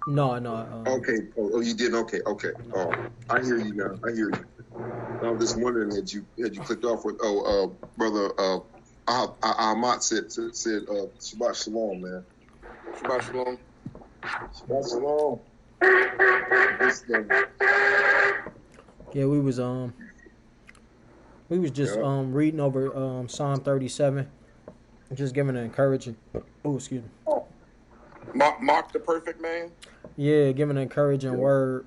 No, no. Okay. Oh, you didn't. Okay. Okay. No. I hear you now. I hear you. I was just wondering had you clicked off with brother Ach Amath said Shabbat Shalom, man. Shabbat Shalom. Shabbat Shalom. Yeah, we was just reading over Psalm 37, just giving an encouraging. Oh, excuse me. Mark the perfect man. Yeah, giving an encouraging word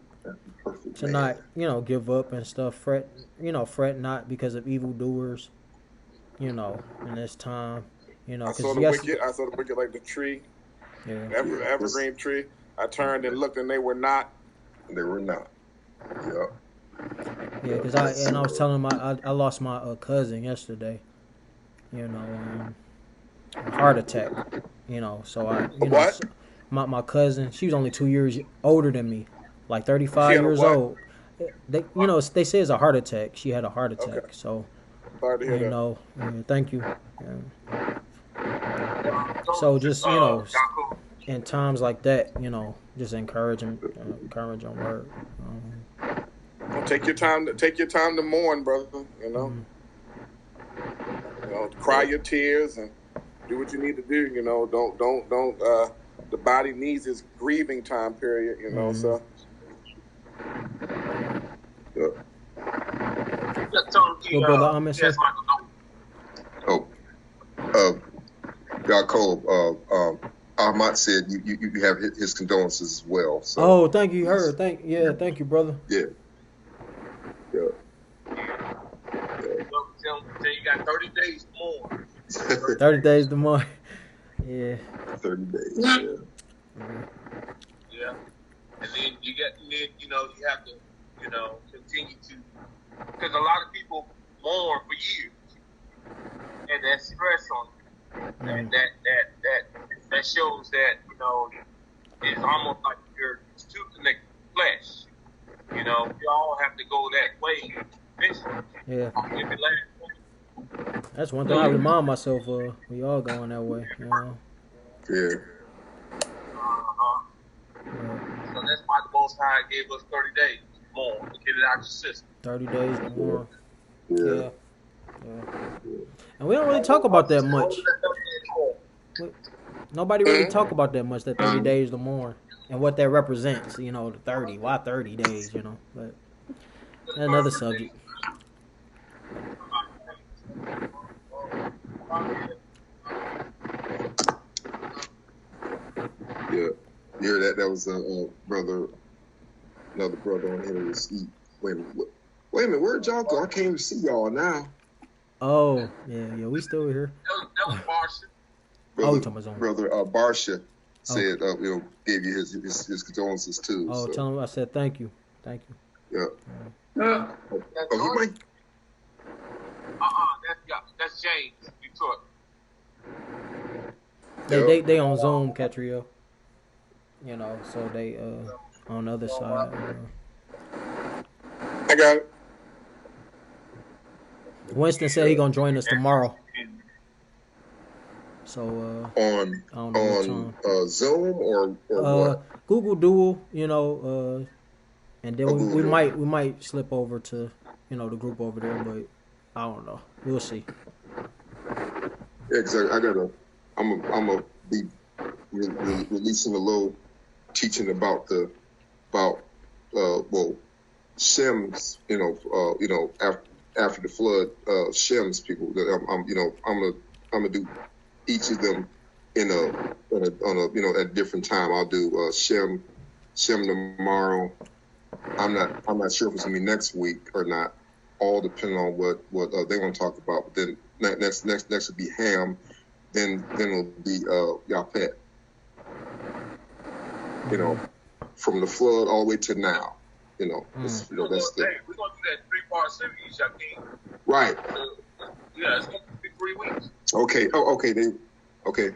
to not, give up and stuff. Fret not because of evildoers. In this time, I saw the wicked. I saw the wicked like the tree, evergreen tree. I turned and looked, and they were not. They were not. Yeah. Yeah, because I was telling him I lost my cousin yesterday. Heart attack. So what? My cousin, she was only 2 years older than me, like 35 years old. They say it's a heart attack. She had a heart attack. Okay. So, sorry to hear that. thank you. So just in times like that, just encouraging word. Take your time to mourn, brother. Cry your tears and do what you need to do. Don't. The body needs its grieving time period. So. Your brother Ahmed said. Yaacob, Ahmad said you have his condolences as well. So. Oh, thank you. Heard. Thank you, brother. Yeah. So you got 30 days more. 30 days to more. Yeah. 30 days. Yeah. And then you have to, continue to, because a lot of people mourn for years, and that stress on you, and that shows that it's almost like you're too connected to flesh. We all have to go that way eventually. Yeah. That's one thing I remind myself of. We all going that way, Yeah. So that's why the Most High gave us 30 days more to get it out of the system. 30 days more. Yeah. And we don't really talk about that much. Nobody really talk about that much, that 30 days to mourn, and what that represents, the 30. Why 30 days, But that's another subject. Yeah, that was another brother on here. Wait a minute, where'd y'all go? I can't even see y'all now. Oh, yeah, we still here. That was Barsha. Brother Barsha said, gave you his condolences too. Oh, so. Tell him I said thank you. Yeah. You might. That's James, Detroit. They on Zoom, Katriel. So they on the other side. I got it. Winston said he gonna join us tomorrow. So on Zoom or what? Google Duo, and then we might slip over to the group over there, but I don't know. We'll see. Yeah, cause I'm gonna be releasing a little teaching about Shem's, after the flood, Shem's people. I'm gonna do each of them on a at a different time. I'll do Shem tomorrow. I'm not sure if it's gonna be next week or not. All depending on what they want to talk about. But then next would be Ham. Then it'll be Yapet. From the flood all the way to now. That's the. We're gonna do that 3-part series, Joaquin. Right. It's gonna be 3 weeks. Okay. Oh, okay. Okay.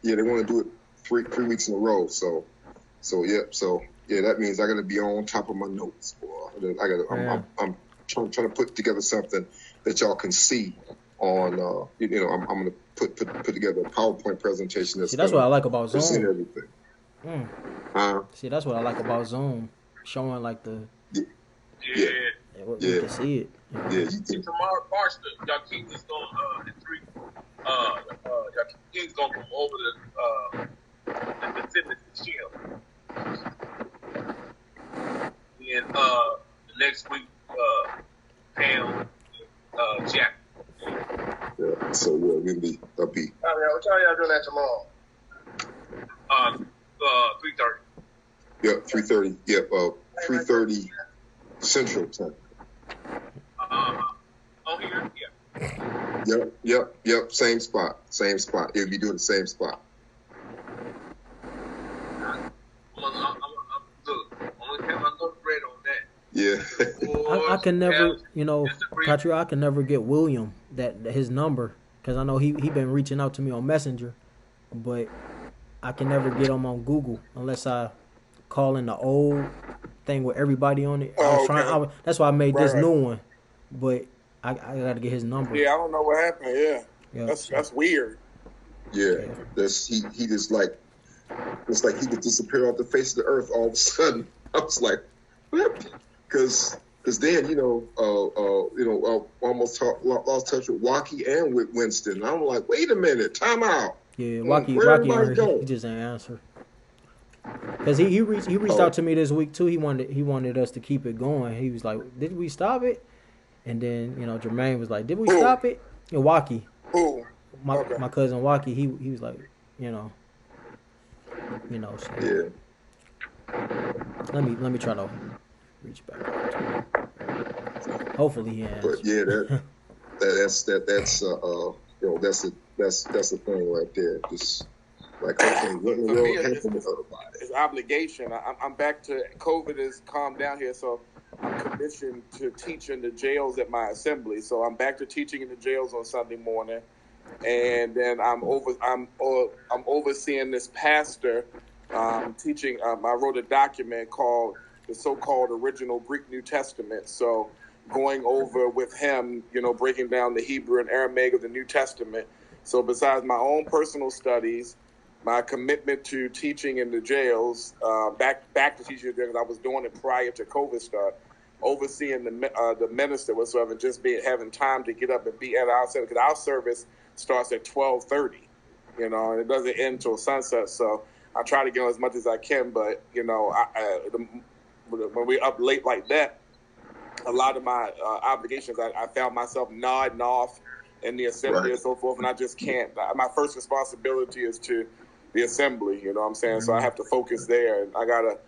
Yeah, they want to do it 3 weeks in a row. So that means I got to be on top of my notes, boy. I'm trying to put together something that y'all can see on. I'm going to put together a PowerPoint presentation. That's what I like about Zoom. Everything. See, that's what I like about Zoom, showing like the Yeah, Yeah. we yeah, can see it. yeah. You See, can, tomorrow, March, Joaquin is going at 3. Joaquin's going to come over to defend the shield. And the next week, Pam, Jack. yeah. So we'll be. What time y'all doing that tomorrow? 3:30. Yep, 3:30. Yep, 3:30 Central Time. On here, yeah. Yep. Same spot. It'll be doing the same spot. I'm gonna have my notepad on that. Yeah. I can never, Katriel, I can never get William his number because I know he been reaching out to me on Messenger, but I can never get him on Google unless I call in the old thing with everybody on it. That's why I made this new one, but I got to get his number. Yeah, I don't know what happened. Yeah, that's weird. Yeah, he just like it's like he could disappear off the face of the earth all of a sudden. I was like, what? Because then almost lost touch with Joaquin and with Winston. I'm like, wait a minute, time out. Yeah, Joaquin he just didn't answer. Because he reached out to me this week too. He wanted us to keep it going. He was like, did we stop it? And then Jermaine was like, did we stop it? And Joaquin, my cousin Joaquin, he was like, So, yeah. Let me try to reach back out to him. Hopefully he answers. But yeah, that's the thing right there. Just like, okay, what in the world happened with everybody? It's obligation. I'm back to COVID has calmed down here, so I'm commissioned to teach in the jails at my assembly. So I'm back to teaching in the jails on Sunday morning, and then I'm overseeing this pastor teaching. I wrote a document called the so-called original Greek New Testament. So going over with him, breaking down the Hebrew and Aramaic of the New Testament. So besides my own personal studies, my commitment to teaching in the jails, back to teaching in the jails, I was doing it prior to COVID start, overseeing the minister whatsoever, just having time to get up and be at our center, because our service starts at 12:30, and it doesn't end until sunset. So I try to get on as much as I can, but when we're up late like that, a lot of my obligations, I found myself nodding off in the assembly and so forth, and I just can't. My first responsibility is to the assembly, you know what I'm saying? So I have to focus there, and I got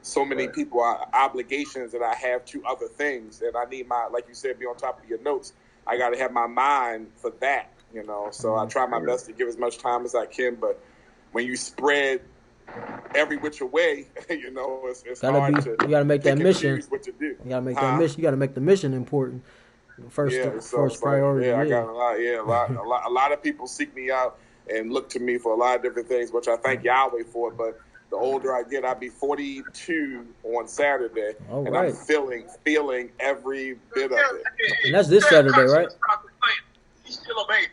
so many people, obligations that I have to other things, and I need like you said, be on top of your notes. I got to have my mind for that, so I try my best to give as much time as I can, but when you spread every which way, it's hard to you got to make that mission. What to do. You got to make that mission. You got to make the mission important. First priority. I got a lot of people seek me out and look to me for a lot of different things, which I thank Yahweh for. But the older I get, I'll be 42 on Saturday, and I'm feeling every bit of it. And that's this Saturday, right? He's still a baby.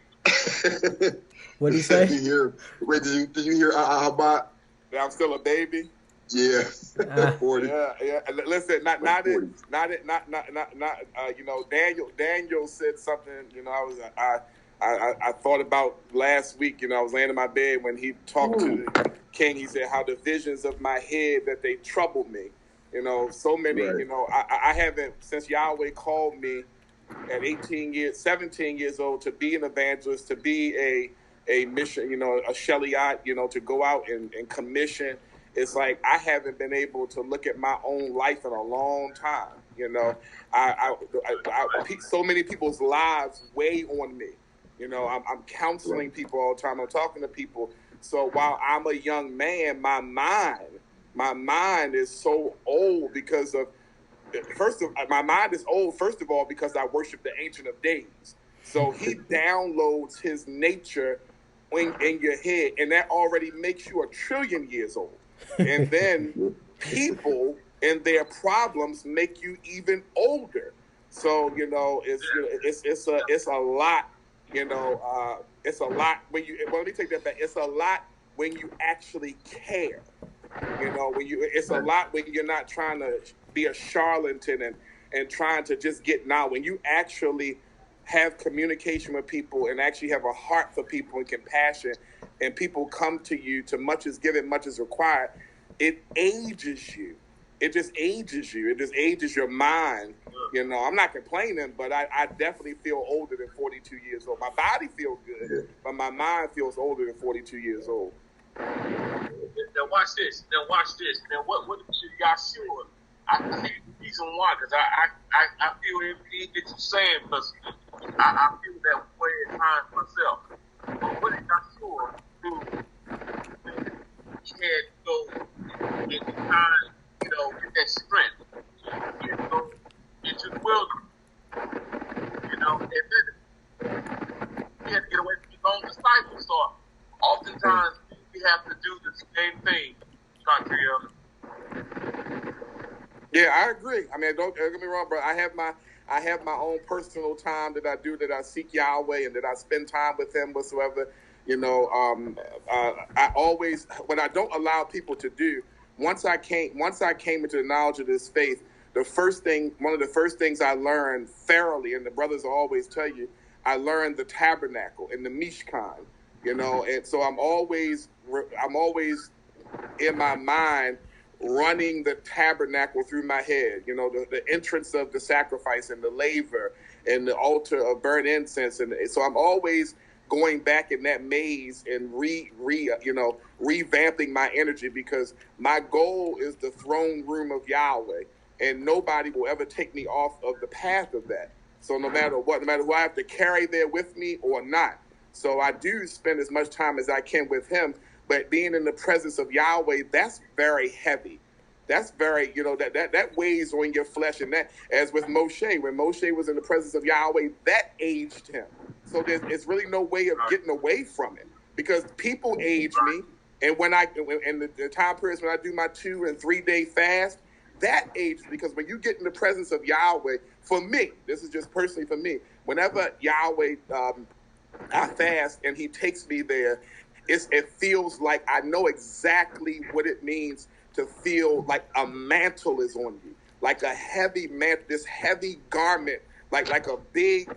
What did he say? Did you hear Ach Amath? I'm still a baby. Yeah. 40. Yeah. Listen, Daniel said something. I thought about last week. I was laying in my bed when he talked to the king. He said, "How the visions of my head that they trouble me." So many. Right. I haven't, since Yahweh called me at 17 years old to be an evangelist, to be a mission, a Sheliat, to go out and commission. It's like I haven't been able to look at my own life in a long time. So many people's lives weigh on me. I'm counseling people all the time. I'm talking to people. So while I'm a young man, my mind is so old because of, my mind is old, first of all, because I worship the Ancient of Days. So he downloads his nature in your head, and that already makes you 1 trillion years old. And then people and their problems make you even older. So it's a lot. It's a lot when you. Well, let me take that back. It's a lot when you actually care. You know, it's a lot when you're not trying to be a charlatan and trying to just get now. When you actually have communication with people and actually have a heart for people and compassion, and people come to you to much is given, much is required, it ages you. It just ages you. It just ages your mind. You know, I'm not complaining, but I definitely feel older than 42 years old. My body feels good, but my mind feels older than 42 years old. Now watch this. Now what Yahshua? I see the reason why, because I feel everything that you're saying, because I feel that way at times myself. But what did Yahshua do? He had to go in time, you know, get that strength. He had to go into the wilderness, you know, and then he had to get away from his own disciples. So oftentimes we have to do the same thing, Katriel. Yeah, I agree. I mean, don't get me wrong, bro. I have my own personal time that I do, that I seek Yahweh and that I spend time with Him whatsoever. You know, I always, what I don't allow people to do, once I came into the knowledge of this faith, one of the first things I learned thoroughly, and the brothers always tell you, I learned the tabernacle and the Mishkan. You know, and so I'm always in my mind running the tabernacle through my head. You know, the entrance of the sacrifice and the laver and the altar of burnt incense, and so I'm always going back in that maze and revamping my energy, because my goal is the throne room of Yahweh, and nobody will ever take me off of the path of that. So no matter who I have to carry there with me or not. So I do spend as much time as I can with Him, but being in the presence of Yahweh, that's very heavy. That's very, you know, that weighs on your flesh. And that, as with Moshe, when Moshe was in the presence of Yahweh, that aged him. So it's really no way of getting away from it, because people age me. And when the time periods when I do my 2 and 3 day fast, that ages, because when you get in the presence of Yahweh, for me, this is just personally for me, whenever Yahweh, I fast and He takes me there, it feels like I know exactly what it means to feel like a mantle is on you, like a heavy mantle, this heavy garment, like a big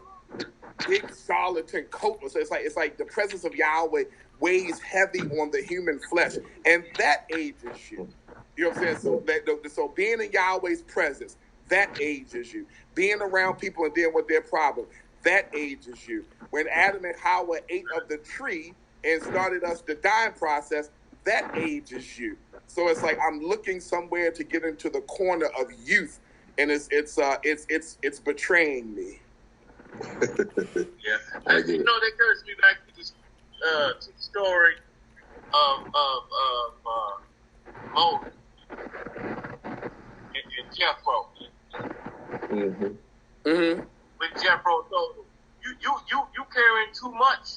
charlatan coat. So it's like the presence of Yahweh weighs heavy on the human flesh, and that ages you. You know what I'm saying? So being in Yahweh's presence, that ages you. Being around people and dealing with their problems, that ages you. When Adam and Hawa ate of the tree and started us the dying process, that ages you. So it's like I'm looking somewhere to get into the corner of youth, and it's betraying me. Yeah, you know, that carries me back to the story of Moses and Jethro. Mm-hmm. Mm-hmm. When Jethro told him, you carrying too much,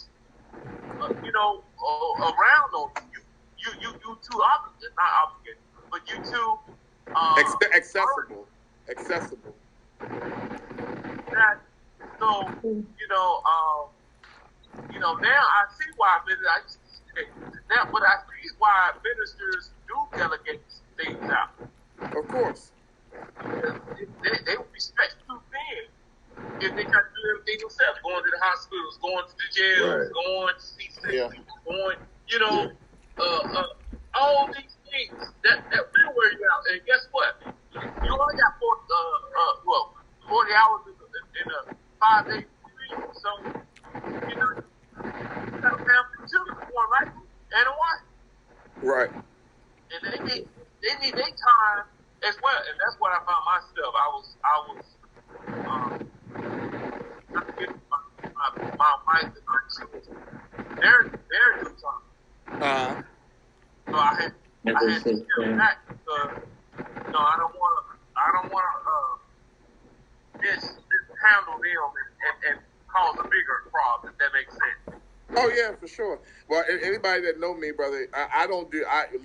you know, around on you too obligated, not obligated, but you too accessible. That, so now I see why ministers do delegate things out. Of course. They would be stretched too thin if they got to do everything themselves, going to the hospitals, going to the jails, going to see sick people, going, all these things that will wear you out. And guess what? You only got 40 hours in a 5-day week, so you got a family too, one right and a wife. Right. And they need their time as well, and that's what I found myself. I was my wife and my children, their new time. So I had to step back because I don't want to mishandle them and cause a bigger problem, if that makes sense. Oh yeah, for sure. Well, anybody that know me, brother,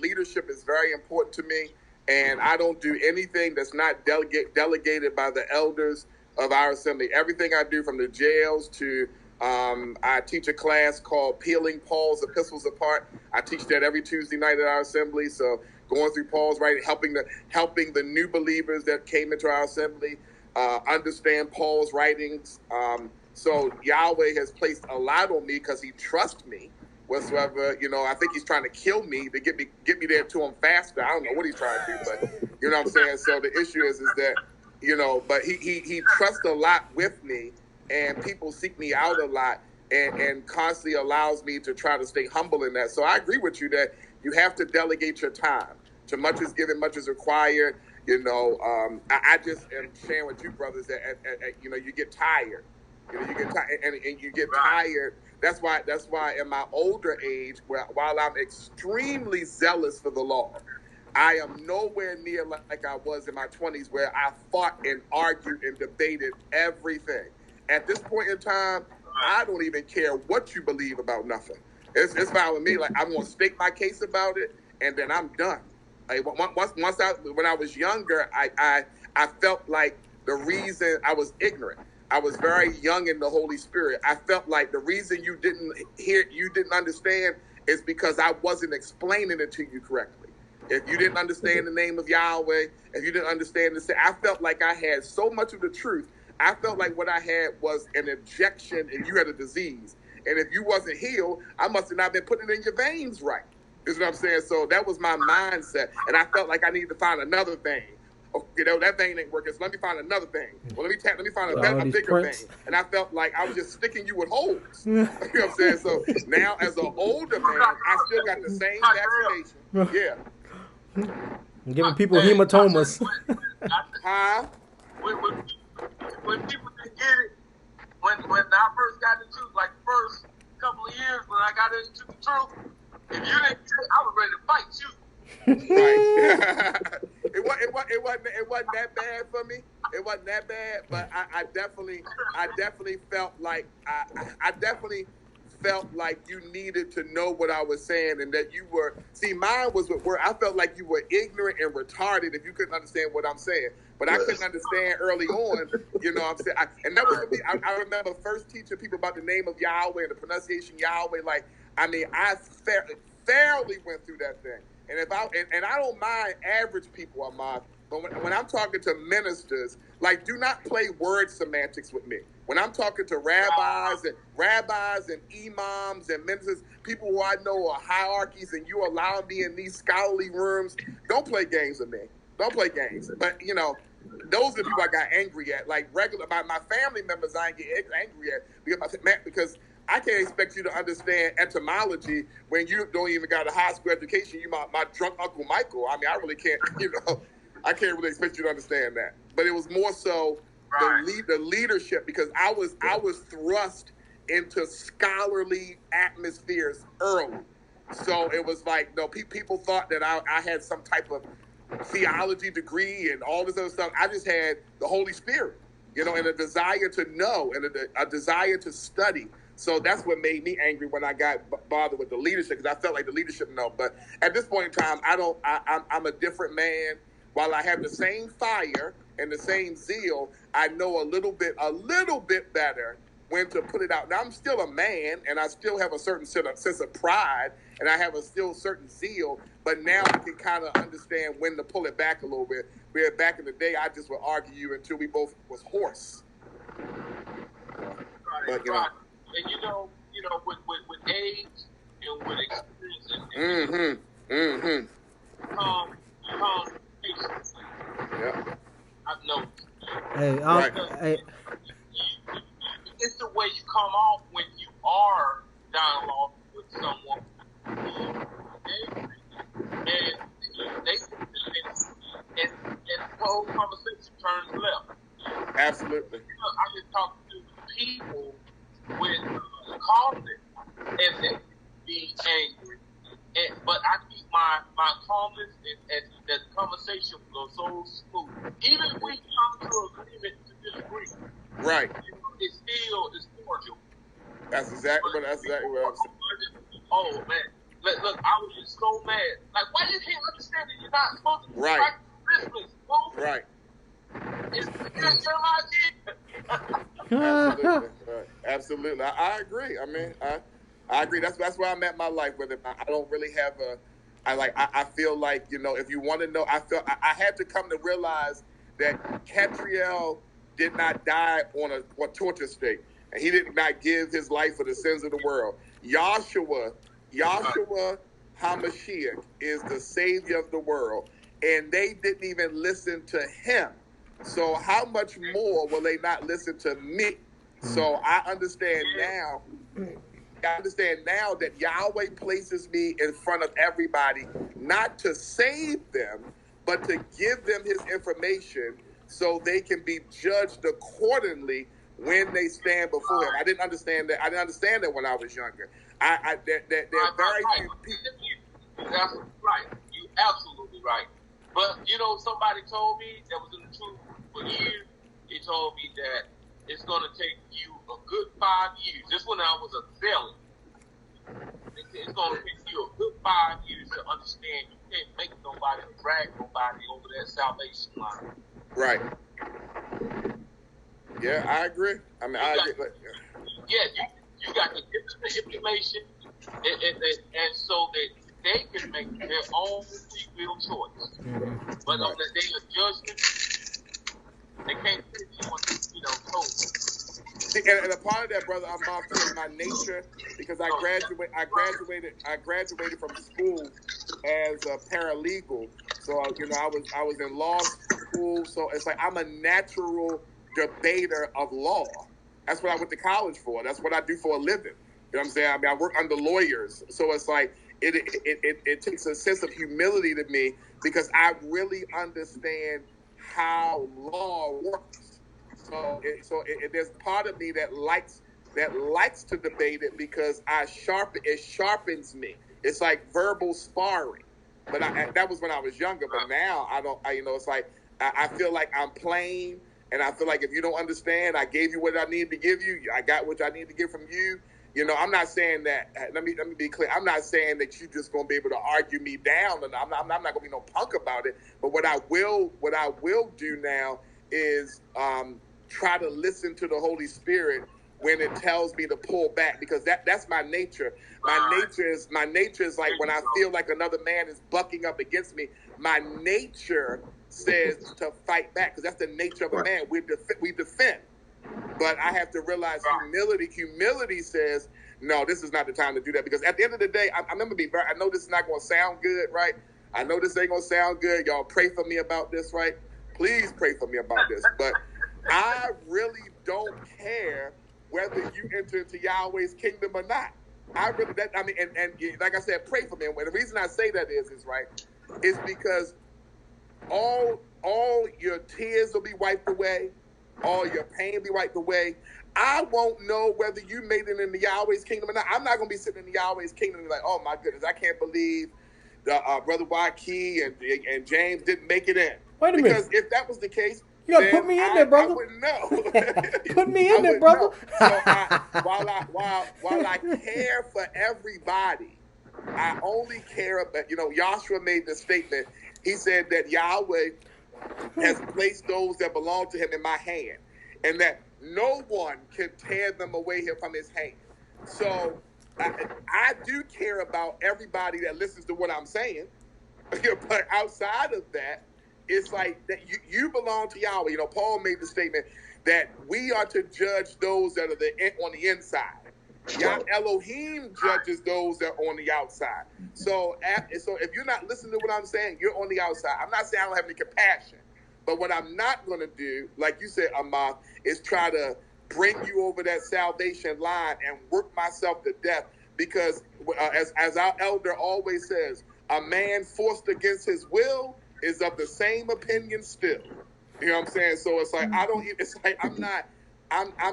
leadership is very important to me, and I don't do anything that's not delegated by the elders of our assembly. Everything I do, from the jails to I teach a class called Peeling Paul's Epistles Apart. I teach that every Tuesday night at our assembly. So going through Paul's writing, helping the new believers that came into our assembly understand Paul's writings. So Yahweh has placed a lot on me because he trusts me. Whatsoever, I think he's trying to kill me to get me there to him faster. I don't know what he's trying to do, but you know what I'm saying? So the issue is that, but he trusts a lot with me, and people seek me out a lot, and constantly allows me to try to stay humble in that. So I agree with you that you have to delegate your time. To much is given, much is required. I just am sharing with you, brothers, that you get tired. You get tired, and you get tired. That's why in my older age, while I'm extremely zealous for the law, I am nowhere near like I was in my 20s, where I fought and argued and debated everything. At this point in time, I don't even care what you believe about nothing. It's fine with me. Like, I'm gonna state my case about it, and then I'm done. Like, when I was younger, I felt like the reason I was ignorant. I was very young in the Holy Spirit. I felt like the reason you didn't understand is because I wasn't explaining it to you correctly. If you didn't understand the name of Yahweh, if you didn't understand this, I felt like I had so much of the truth. I felt like what I had was an objection and you had a disease. And if you wasn't healed, I must have not been putting it in your veins right. Is what I'm saying? So that was my mindset. And I felt like I needed to find another thing. That thing ain't working, so let me find another thing. Well, let me find a bigger thing. And I felt like I was just sticking you with holes. You know what I'm saying? So now, as an older man, I still got the same vaccination. Yeah. Giving people hematomas. Huh? When people didn't get it, when I first got into it, like the first couple of years when I got into the truth, if you didn't get it, I was ready to fight you. Right. It wasn't that bad for me. It wasn't that bad, but I definitely felt like I definitely felt like you needed to know what I was saying, and that you were. See, mine was where I felt like you were ignorant and retarded if you couldn't understand what I'm saying. But I couldn't understand early on. You know what I'm saying? And that was for me. I remember first teaching people about the name of Yahweh and the pronunciation Yahweh. I fairly went through that thing. And I don't mind average people, Amath, but when I'm talking to ministers, do not play word semantics with me. When I'm talking to rabbis and imams and ministers, people who I know are hierarchies, and you allow me in these scholarly rooms, don't play games with me. Don't play games. But those are the people I got angry at. Like my family members, I ain't get angry at because I can't expect you to understand etymology when you don't even got a high school education. You my drunk Uncle Michael. I mean, I really can't, I can't really expect you to understand that. But it was more so the leadership, because I was thrust into scholarly atmospheres early. So it was like, people thought that I had some type of theology degree and all this other stuff. I just had the Holy Spirit, and a desire to know and a desire to study. So that's what made me angry when I got bothered with the leadership, because I felt like the leadership know. But at this point in time, I'm a different man. While I have the same fire and the same zeal, I know a little bit better when to put it out. Now, I'm still a man, and I still have a certain sense of pride, and I have a still certain zeal. But now I can kind of understand when to pull it back a little bit. Where back in the day, I just would argue you until we both was hoarse. But And with age and with experience and patience. Yeah. I've noticed. Hey, It's the way you come off when you are dialogue with someone, and the whole conversation turns left. Absolutely. I've been talking to people with calmness and they be angry, but I keep my calmness and the conversation goes so smooth. Even if we come to agreement to disagree, right? It's cordial. That's exactly what I'm saying. Oh man, look, I was just so mad. Like, why you can't understand that you're not supposed to right? Christmas, right? It's Absolutely. Right. Absolutely. I agree. I mean, I agree. That's where I'm at in my life with it. I don't really have I feel like, you know, if you want to know, I had to come to realize that Katriel did not die on a torture stake, and he did not give his life for the sins of the world. Yahshua HaMashiach is the Savior of the world, and they didn't even listen to him. So how much more will they not listen to me? So I understand now that Yahweh places me in front of everybody, not to save them, but to give them his information so they can be judged accordingly when they stand before him. I didn't understand that. I didn't understand that when I was younger. There are very few people. That's right. You're absolutely right. But, you know, somebody told me that was in the truth for years. They told me that it's going to take you a good 5 years. Just when I was a felon, it's going to take you a good 5 years to understand you can't make nobody or drag nobody over that salvation line. Right. Yeah, I agree. I mean, I agree. You got to get the information, and so that they can make their own free will choice. But on the day of judgment, they can't fit you know, told. And a part of that, brother, Amath, is my nature, because I graduated from school as a paralegal. So, you know, I was in law school. So it's like I'm a natural debater of law. That's what I went to college for. That's what I do for a living. You know what I'm saying? I mean, I work under lawyers. So it's like it takes a sense of humility to me, because I really understand how law works. So there's part of me that likes to debate it, because it sharpens me. It's like verbal sparring. But that was when I was younger. But now you know, it's like I feel like I'm playing, and I feel like if you don't understand, I gave you what I needed to give you. I got what I need to get from you. You know, I'm not saying that. Let me be clear. I'm not saying that you're just gonna be able to argue me down, and I'm not gonna be no punk about it. But what I will do now is try to listen to the Holy Spirit when it tells me to pull back, because that's my nature. My nature is like when I feel like another man is bucking up against me, my nature says to fight back, because that's the nature of a man. We defend. But I have to realize humility says, no, this is not the time to do that, because at the end of the day, I know this is not going to sound good, right? I know this ain't going to sound good. Y'all pray for me about this, right? Please pray for me about this. But I really don't care whether you enter into Yahweh's kingdom or not. And like I said, pray for me. And the reason I say that is because all your tears will be wiped away, all your pain will be wiped away. I won't know whether you made it into Yahweh's kingdom or not. I'm not going to be sitting in Yahweh's kingdom and be like, oh my goodness, I can't believe Brother Joaquin and James didn't make it in. Wait a minute. Because if that was the case, you gotta put me in there, brother. I wouldn't know. Put me in there, brother. So while I care for everybody, I only care about, you know, Yahshua made the statement. He said that Yahweh has placed those that belong to him in my hand, and that no one can tear them away here from his hand. So I do care about everybody that listens to what I'm saying. But outside of that, it's like that you belong to Yahweh. You know, Paul made the statement that we are to judge those that are on the inside. Yah Elohim judges those that are on the outside. So if you're not listening to what I'm saying, you're on the outside. I'm not saying I don't have any compassion, but what I'm not going to do, like you said, Amath, is try to bring you over that salvation line and work myself to death. Because as our elder always says, a man forced against his will is of the same opinion still. You know what I'm saying? So it's like I'm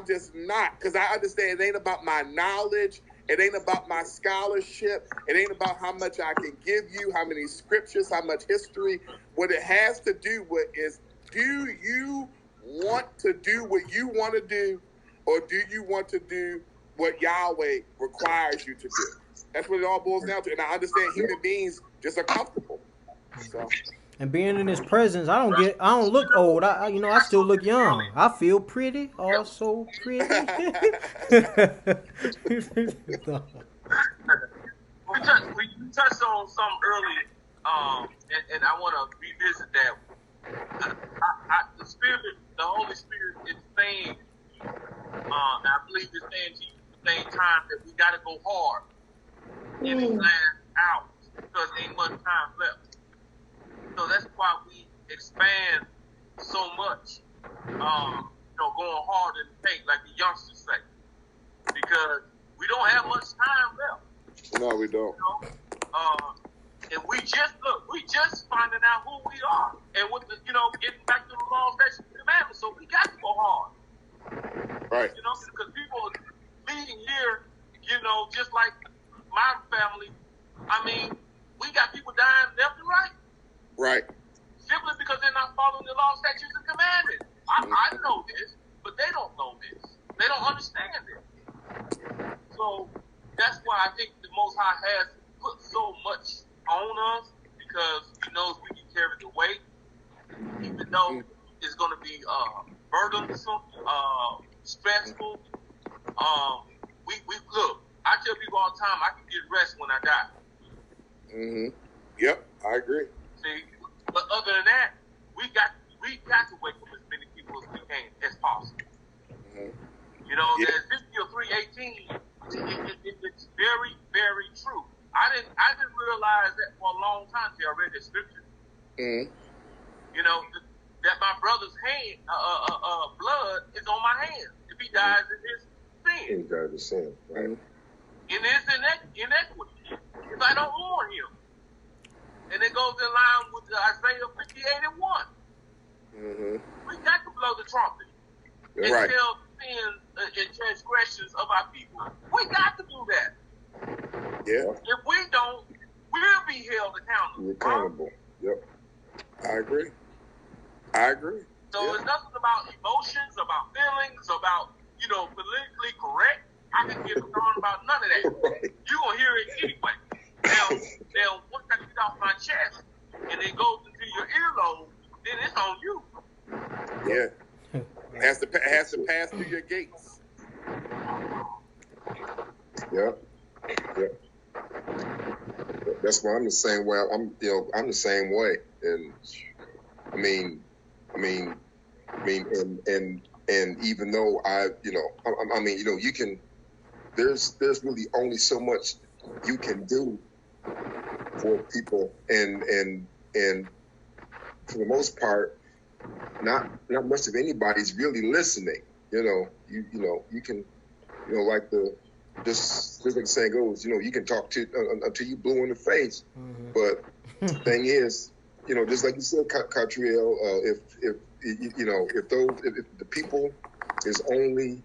just not, because I understand it ain't about my knowledge, it ain't about my scholarship, it ain't about how much I can give you, how many scriptures, how much history. What it has to do with is, do you want to do what you want to do, or do you want to do what Yahweh requires you to do? That's what it all boils down to. And I understand human beings just are comfortable. So. And being in his presence, I don't look old. I still look young. I feel pretty, also pretty. you touched on something earlier, and I want to revisit that. The Holy Spirit is saying, I believe it's saying to you at the same time that we got to go hard in these last hours because there ain't much time left. So that's why we expand so much, going hard in the paint, like the youngsters say, because we don't have much time left. No, we don't. And we just finding out who we are, and with the, getting back to the law, statutes, and commandments. So we got to go hard, right? Because people are leading here, just like my family. I mean, we got people dying left and right, right? Simply because they're not following the law, statutes, and commandments. I know this, but they don't know this. They don't understand it. So that's why I think the Most High has put so much on us, because He knows we can carry the weight, even though it's going to be burdensome, stressful. We look. I tell people all the time, I can get rest when I die. Mm-hmm. Yep, I agree. See, but other than that, we got to wake up as many people as we can, as possible. Mm-hmm. That Ezekiel 3:18, it's very, very true. I didn't realize that for a long time till I read the scripture. Mm-hmm. That my brother's blood is on my hands if he dies in his sin. He died in sin, right? In his inequity, if I don't warn him. And it goes in line with Isaiah 58:1. Mm-hmm. We got to blow the trumpet and right. tell sins and transgressions of our people. We got to do that. Yeah. If we don't, we'll be held accountable. Accountable. Yep. I agree. So it's nothing about emotions, about feelings, about politically correct. I can give a darn about none of that. Right. You're gonna hear it anyway. Now, once I get off my chest and it goes into your earlobe, then it's on you. Yeah. It has to pass through your gates. Yep. That's why I'm the same way. I'm the same way, and and even though you can. There's really only so much you can do for people, and for the most part, not much of anybody's really listening. You can, like just like the saying goes, you can talk to until you blue in the face. Mm-hmm. But the thing is, just like you said, Katriel, if the people is only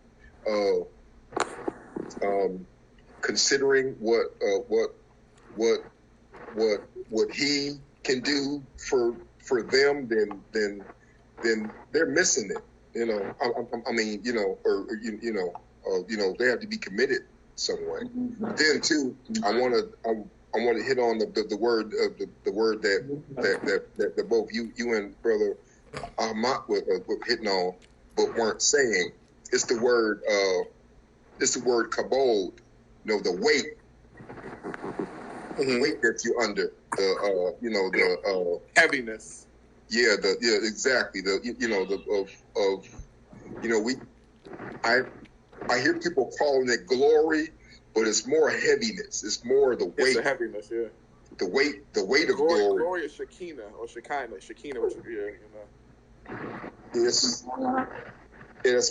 considering what he can do for them, then they're missing it. They have to be committed some way. Then too, I want to hit on the word that both you and Brother Amath were hitting on, but weren't saying. It's the word kabod. The weight. The weight that you're under. The heaviness. Yeah, exactly. I hear people calling it glory, but it's more heaviness. It's more the weight. It's the heaviness, yeah. The weight of glory. Glory is Shekinah or Shekinah. Shekinah, which It's more, it's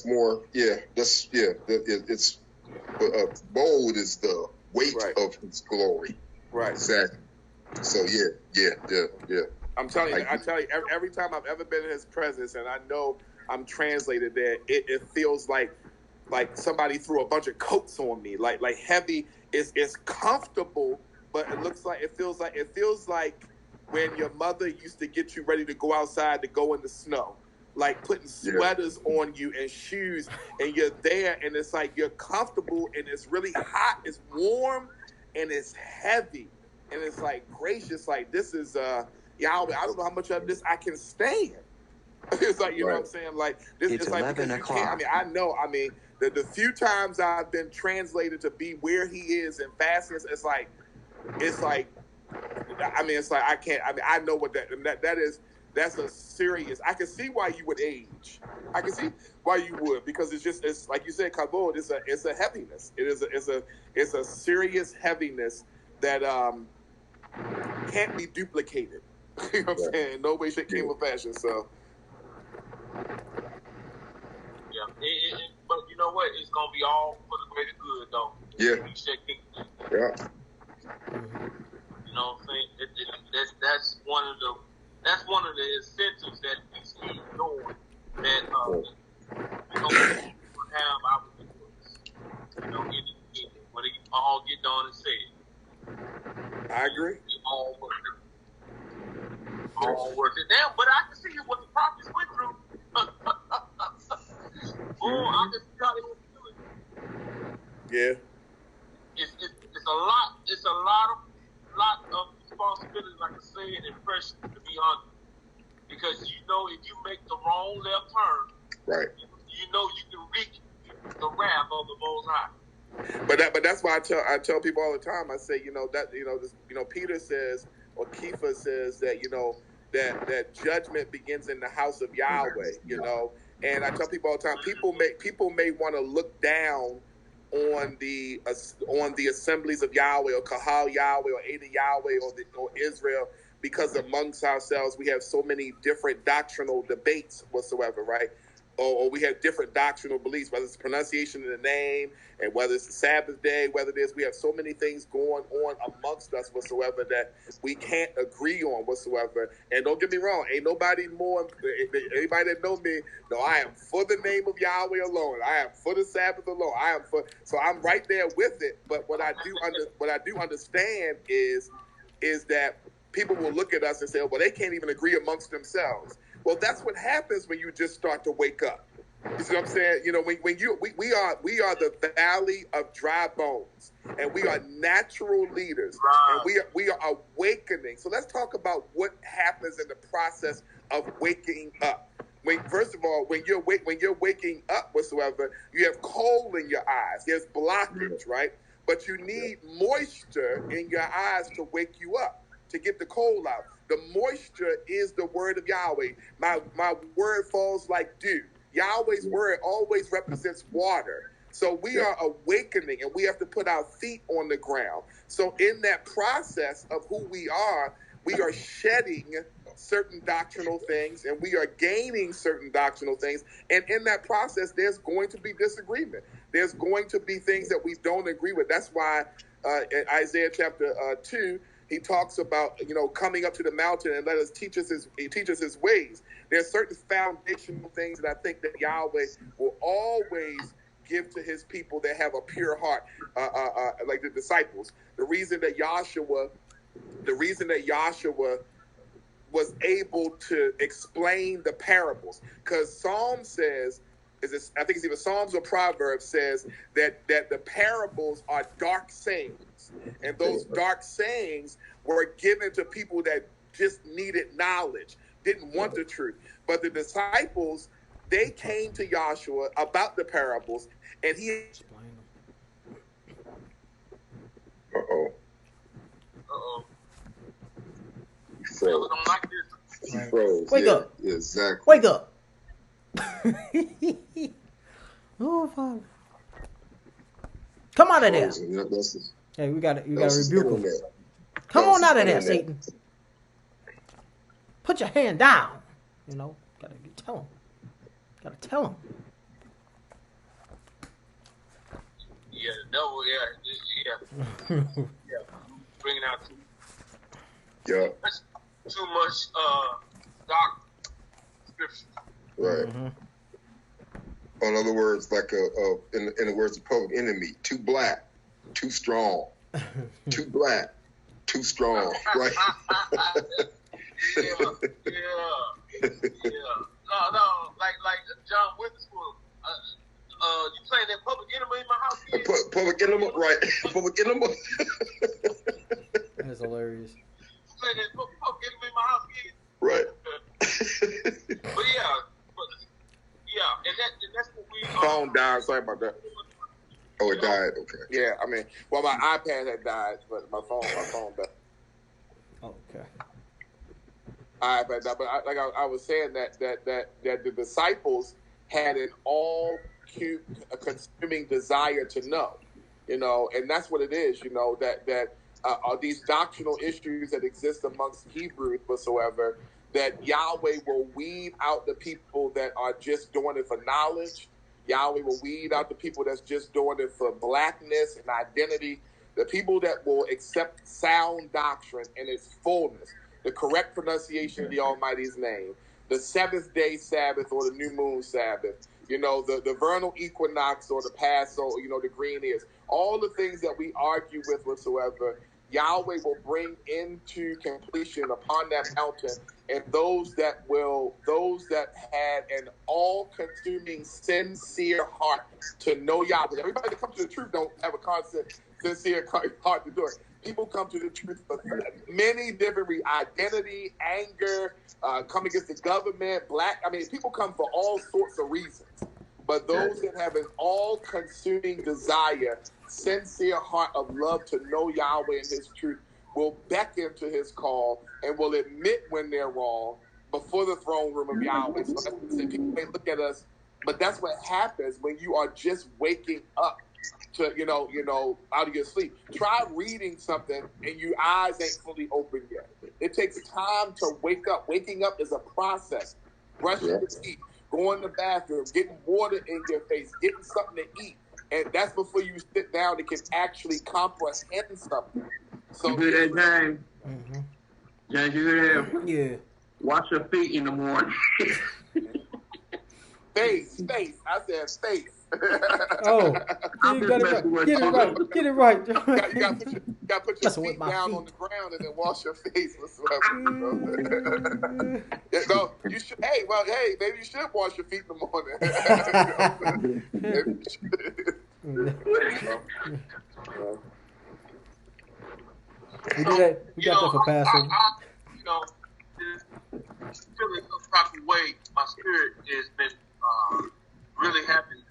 bold is the weight of His glory. Right. Exactly. So yeah. I'm telling you, every time I've ever been in His presence, and I know I'm translated there, it feels like somebody threw a bunch of coats on me, like heavy. It's comfortable, but it feels like when your mother used to get you ready to go outside to go in the snow, like putting sweaters on you and shoes, and you're there, and it's like you're comfortable, and it's really hot, it's warm, and it's heavy, and it's like gracious, like this is Yahweh. I don't know how much of this I can stand. It's like, you know what I'm saying? Like this is like 11 o'clock. The few times I've been translated to be where He is in fasting, it's like it's like, I mean, it's like I can't. I mean, I know what that is. That's a serious. I can see why you would age. I can see why you would, because it's like you said, kavod. It's a heaviness. It's a serious heaviness that can't be duplicated. You know what I'm saying? No way, shape, form, or fashion. So. Yeah, but you know what? It's gonna be all for the greater good, though. Yeah. Yeah. You know what I'm saying? That's one of the incentives that we see doing that we don't have our choice. You know, in when it all get done and said. I agree. All worth it. All worth it. Now, but I can see what the prophets went through. I can see how they went through it. Yeah. It's a lot. It's a lot of responsibility, like I said, and pressure, to be honest. Because you know, if you make the wrong left turn, right, you know you can reach the wrath of the Most High. But that's why I tell people all the time. I say, Peter says, or Kepha says that that judgment begins in the house of Yahweh. And I tell people all the time, people may want to look down on the assemblies of Yahweh, or Kahal Yahweh, or Ada Yahweh, or Israel, because amongst ourselves we have so many different doctrinal debates whatsoever, right? Or we have different doctrinal beliefs, whether it's pronunciation of the name, and whether it's the Sabbath day, we have so many things going on amongst us whatsoever that we can't agree on whatsoever. And don't get me wrong, ain't nobody more, anybody that know me, no, I am for the name of Yahweh alone. I am for the Sabbath alone. So I'm right there with it. But what I do understand is that people will look at us and say, well, they can't even agree amongst themselves. Well, that's what happens when you just start to wake up. You see what I'm saying? We are the valley of dry bones, and we are natural leaders, and we are awakening. So let's talk about what happens in the process of waking up. First of all, when you're waking up whatsoever, you have coal in your eyes. There's blockage, right? But you need moisture in your eyes to wake you up, to get the coal out. The moisture is the word of Yahweh. My word falls like dew. Yahweh's word always represents water. So we are awakening, and we have to put our feet on the ground. So in that process of who we are shedding certain doctrinal things, and we are gaining certain doctrinal things. And in that process, there's going to be disagreement. There's going to be things that we don't agree with. That's why in Isaiah chapter 2, he talks about, coming up to the mountain and teach us his ways. There are certain foundational things that I think that Yahweh will always give to his people that have a pure heart, like the disciples. The reason that Yahshua was able to explain the parables, because Psalm says, I think it's either Psalms or Proverbs, says that the parables are dark sayings, and those dark sayings were given to people that just needed knowledge, didn't want the truth. But the disciples, they came to Yahshua about the parables, and he explained them. So, froze. Wake up. Exactly. Wake up. Oh, Father. Come out of there. Hey, you gotta rebuke him. Come on out of there, Satan. Put your hand down. Gotta tell him. Yeah, the devil, yeah. Bringing out too much dark scripture. Right. Mm-hmm. In other words, like in the words of Public Enemy, too black, too strong, too black, too strong, right? Yeah. No, like John Witherspoon. You playing that Public Enemy in my house? Public Enemy, right? Public Enemy. That's hilarious. You playing that Public Enemy in my house, kid? Right. And that's what we. Phone down. Sorry about that. Oh, it died. Okay. Yeah, I mean, well, my iPad had died, but my phone died. Okay. iPad died. But I was saying that the disciples had an all-consuming desire to know, and that's what it is, that are these doctrinal issues that exist amongst Hebrews whatsoever, that Yahweh will weed out the people that are just doing it for knowledge. Yahweh will weed out the people that's just doing it for blackness and identity. The people that will accept sound doctrine in its fullness, the correct pronunciation of the Almighty's name, the seventh day Sabbath or the new moon Sabbath, the vernal equinox or the Passover, the green ears, all the things that we argue with whatsoever, Yahweh will bring into completion upon that mountain, and those that had an all-consuming, sincere heart to know Yahweh. Everybody that comes to the truth don't have a constant, sincere heart to do it. People come to the truth for many different identity, anger, come against the government, people come for all sorts of reasons. But those that have an all-consuming desire, sincere heart of love to know Yahweh and His truth, will beckon to His call and will admit when they're wrong before the throne room of Yahweh. So that's what people may look at us, but that's what happens when you are just waking up to, out of your sleep. Try reading something and your eyes ain't fully open yet. It takes time to wake up. Waking up is a process. Brushing your teeth, going to the bathroom, getting water in your face, getting something to eat. And that's before you sit down and can actually comprehend something. So you hear that, James? Mm-hmm. James, you hear that? Yeah. Wash your feet in the morning. Face. I said face. Oh, you got it right. Get it right. Get it right. You got to put your feet down on the ground and then wash your face. No, you should. Hey, maybe you should wash your feet in the morning. Maybe you should. We do that. We got that for Passover. Feeling some type of way, my spirit has been really having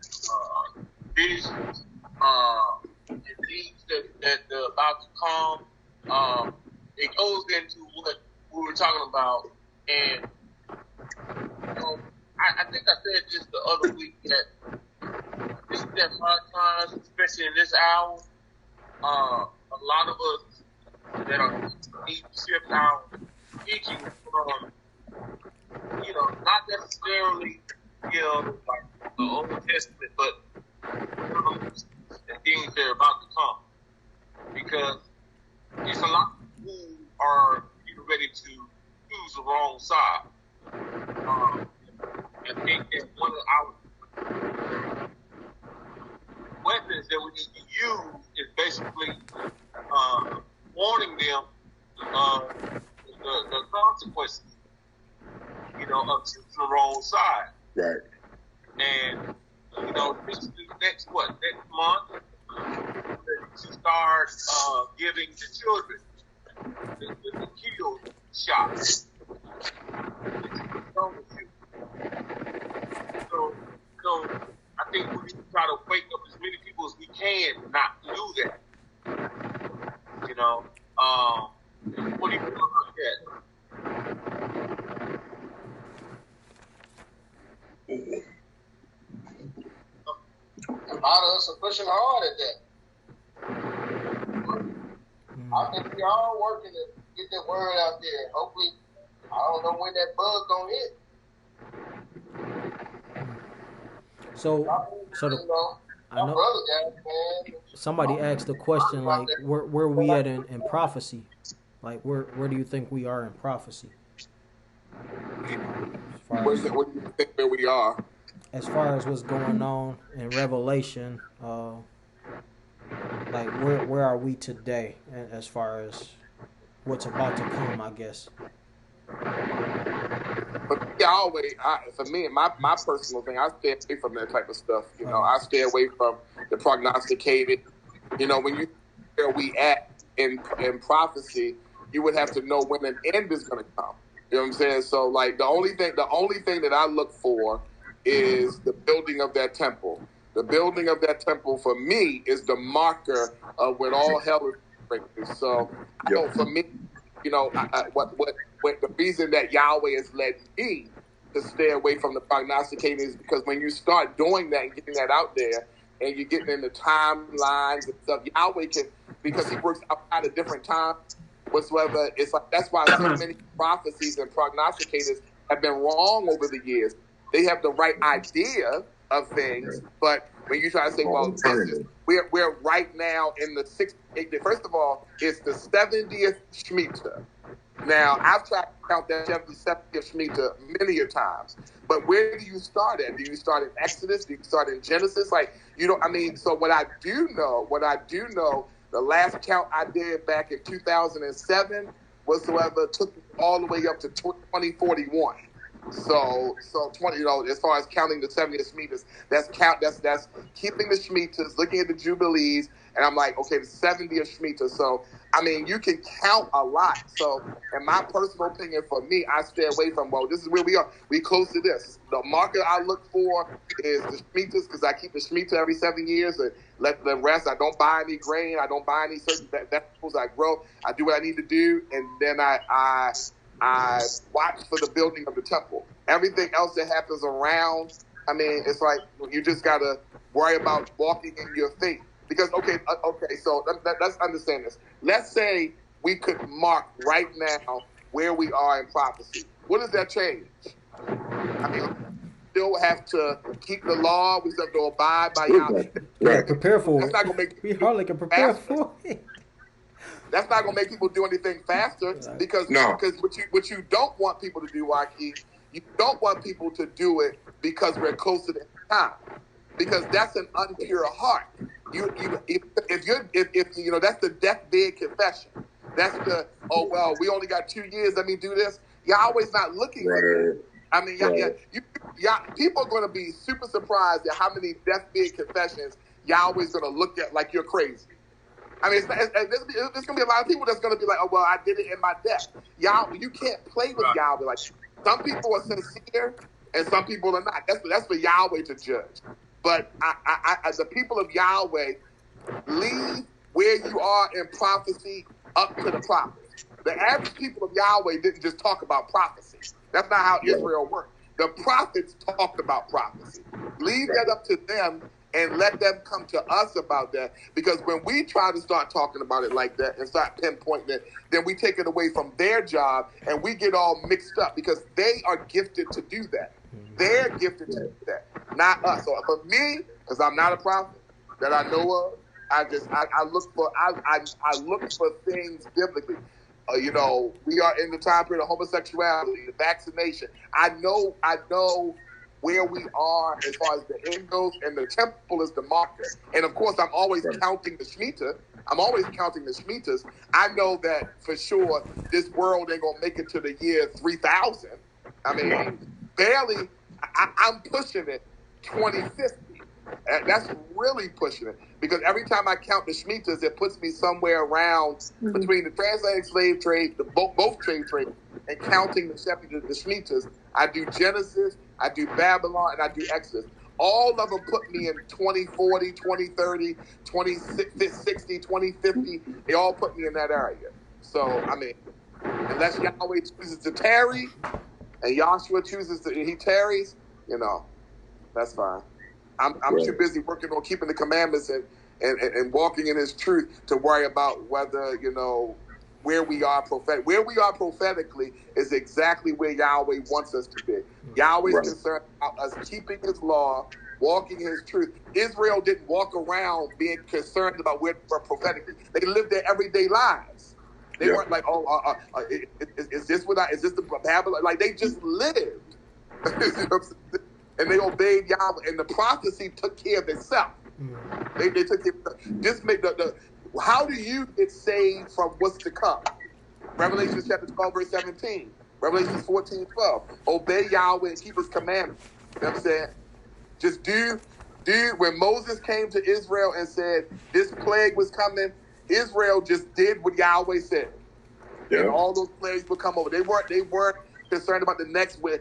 visions and things that are about to come. It goes into what we were talking about, and I think I said this the other week that this is that hard times, especially in this hour. A lot of us that are need to shift our teaching from, not necessarily, like the Old Testament, but the things that are about to come. Because there's a lot of people who are getting ready to choose the wrong side. And think that one of our weapons that we need to use is basically warning them the consequences, of choosing the wrong side. Right. And, this is next month, to start giving the children the kill shots. So I think we need to try to wake up as many people as we can not to do that. What do you feel about that? A lot of us are pushing hard at that. I think we all working to get that word out there. Hopefully, I don't know when that bug gonna hit. I know somebody asked the question like, where we at in prophecy? Like, where do you think we are in prophecy? What do you think where we are? As far as what's going on in Revelation, like where are we today, as far as what's about to come, I guess. But for me, my personal thing, I stay away from that type of stuff. I stay away from the prognosticated. When you where we at in prophecy, you would have to know when an end is going to come. You know what I'm saying? So, like, the only thing that I look for is the building of that temple. The building of that temple for me is the marker of when all hell is breaking. So, I know for me, you know, what the reason that Yahweh has led me to stay away from the prognosticating is because when you start doing that and getting that out there, and you're getting into timelines and stuff, Yahweh can, because he works outside of different times whatsoever. It's like that's why so many prophecies and prognosticators have been wrong over the years. They have the right idea of things, but when you try to say, well, we're right now in the 60th. First of all, it's the 70th Shemitah. Now, I've tried to count that 70th Shemitah many a times, but where do you start at? Do you start in Exodus? Do you start in Genesis? Like, you know, I mean, so what I do know, the last count I did back in 2007 whatsoever took me all the way up to 2041. So 20, you know, as far as counting the 70th Shemitahs, that's keeping the Shemitahs, looking at the Jubilees, and I'm like, okay, the 70th Shemitah. So, I mean, you can count a lot. So, in my personal opinion, for me, I stay away from, well, this is where we are. We close to this. The market I look for is the Shemitahs, because I keep the Shemitah every 7 years and let the rest. I don't buy any grain. I don't buy any certain vegetables. I grow. I do what I need to do, and then I watch for the building of the temple. Everything else that happens around, I mean, it's like you just got to worry about walking in your faith. Because, okay, so let's understand this. Let's say we could mark right now where we are in prophecy. What does that change? I mean, we still have to keep the law. We still have to abide by Yahweh. Yeah, prepare for That's it. not going to make We hardly can prepare for it. That's not going to make people do anything faster because what you don't want people to do, Joaquin, you don't want people to do it because we're closer to time, because that's an unpure heart. If you know, that's the deathbed confession. That's the, oh well, we only got 2 years. Let me do this. Yahweh's not looking for you. I mean, people are going to be super surprised at how many deathbed confessions Yahweh's going to look at like you're crazy. I mean, there's going to be a lot of people that's going to be like, oh, well, I did it in my death. Yahweh, you can't play with Yahweh. Like, some people are sincere and some people are not. That's for Yahweh to judge. But as the people of Yahweh, leave where you are in prophecy up to the prophets. The average people of Yahweh didn't just talk about prophecy. That's not how Israel worked. The prophets talked about prophecy. Leave that up to them and let them come to us about that. Because when we try to start talking about it like that and start pinpointing it, then we take it away from their job and we get all mixed up because they are gifted to do that. They're gifted to do that, not us. So for me, because I'm not a prophet that I know of, I look for things biblically. You know, we are in the time period of homosexuality, the vaccination. I know where we are as far as the end goes, and the temple is the marker. And of course, I'm always counting the Shemitah. I'm always counting the Shemitahs. I know that for sure this world ain't gonna make it to the year 3000. I mean, barely. I'm pushing it 2050. And that's really pushing it, because every time I count the Shemitahs, it puts me somewhere around between the transatlantic slave trade, both trade trades, and counting the Shemitahs. I do Genesis, I do Babylon, and I do Exodus. All of them put me in 2040, 2030, 2060, 2050. They all put me in that area. So, I mean, unless Yahweh chooses to tarry, and Joshua he tarries, you know, that's fine. I'm too busy working on keeping the commandments and walking in his truth to worry about whether, you know, where we are prophetic. Where we are prophetically is exactly where Yahweh wants us to be. Yahweh's concerned about us keeping his law, walking his truth. Israel didn't walk around being concerned about where we're prophetically. They lived their everyday lives. They weren't like, is this the Babylon? Like, they just lived. And they obeyed Yahweh, and the prophecy took care of itself. They took care of just make how do you get saved from what's to come? Revelation chapter 12, verse 17. Revelation 14:12. Obey Yahweh and keep his commandments. You know what I'm saying? Just do when Moses came to Israel and said this plague was coming, Israel just did what Yahweh said. Yeah. And all those plagues would come over. They weren't concerned about the next, what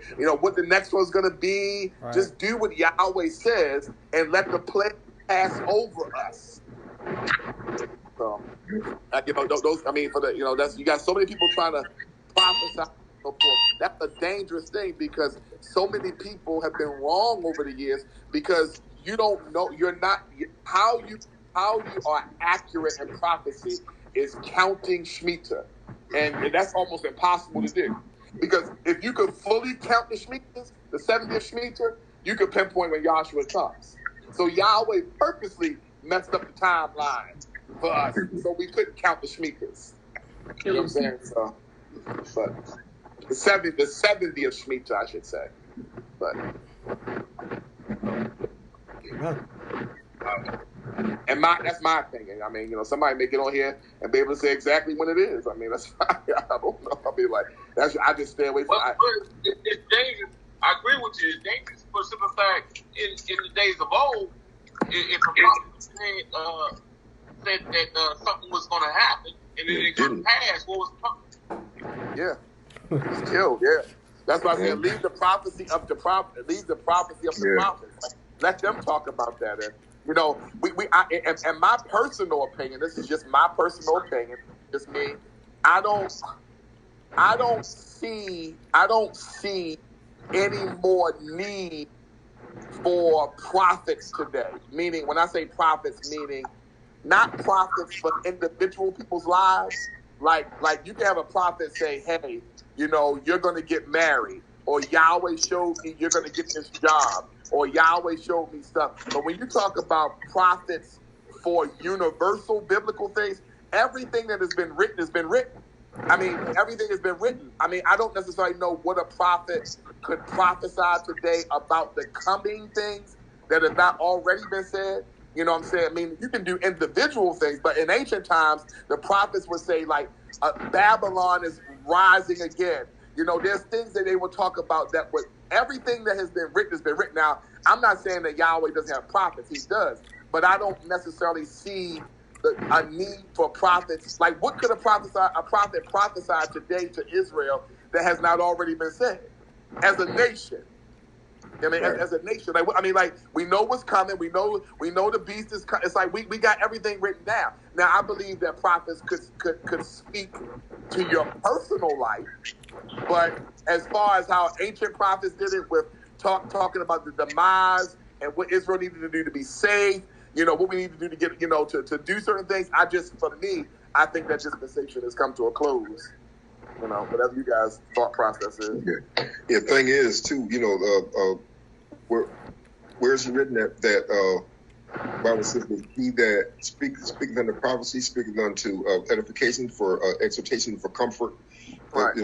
the next one's going to be. Right. Just do what Yahweh says and let the plague pass over us. So, those. I mean, that's, you got so many people trying to prophesy. So forth. That's a dangerous thing because so many people have been wrong over the years because you don't know. You're not how you are accurate in prophecy is counting Shemitah, and that's almost impossible to do because if you could fully count the Shemitahs, the 70th Shemitah, you could pinpoint when Yahshua comes. So Yahweh purposely messed up the timeline for us, so we couldn't count the Shemitahs. You know what I'm saying? So, but the 70th Shemitah, I should say. But and that's my opinion. I mean, somebody may get on here and be able to say exactly when it is. I mean, that's fine. I don't know. I'll be like, I just stay away from it. It's dangerous. I agree with you. It's dangerous for the simple fact, in the days of old, if a prophet said that something was going to happen and then it couldn't pass, what was the point? Yeah. He's killed, yeah. That's why I said leave the prophecy up to prophet. Leave the prophecy up to prophets. Like, let them talk about that. And and my personal opinion, this is just my personal opinion, just me. I don't see any more need for prophets today. Meaning, when I say prophets, meaning not prophets for individual people's lives. Like you can have a prophet say, hey, you're going to get married, or Yahweh showed me you're going to get this job, or Yahweh showed me stuff. But when you talk about prophets for universal biblical things, everything that has been written has been written. I mean, everything has been written. I mean, I don't necessarily know what a prophet could prophesy today about the coming things that have not already been said. You know what I'm saying? I mean, you can do individual things, but in ancient times, the prophets would say, like, Babylon is rising again. There's things that they will talk about that would, everything that has been written has been written. Now, I'm not saying that Yahweh doesn't have prophets. He does. But I don't necessarily see a need for prophets. Like, what could a prophet prophesy today to Israel that has not already been said as a nation? I mean, as a nation, we know what's coming. We know the beast is coming. It's like we got everything written down. Now, I believe that prophets could speak to your personal life, but as far as how ancient prophets did it with talking about the demise and what Israel needed to do to be saved, what we need to do to get, to do certain things. For me, I think that dispensation has come to a close. Whatever you guys' thought process is. Yeah. Thing is, too, where's it written that Bible says that he that speaketh unto prophecy, speaketh unto edification, for exhortation, for comfort. Right.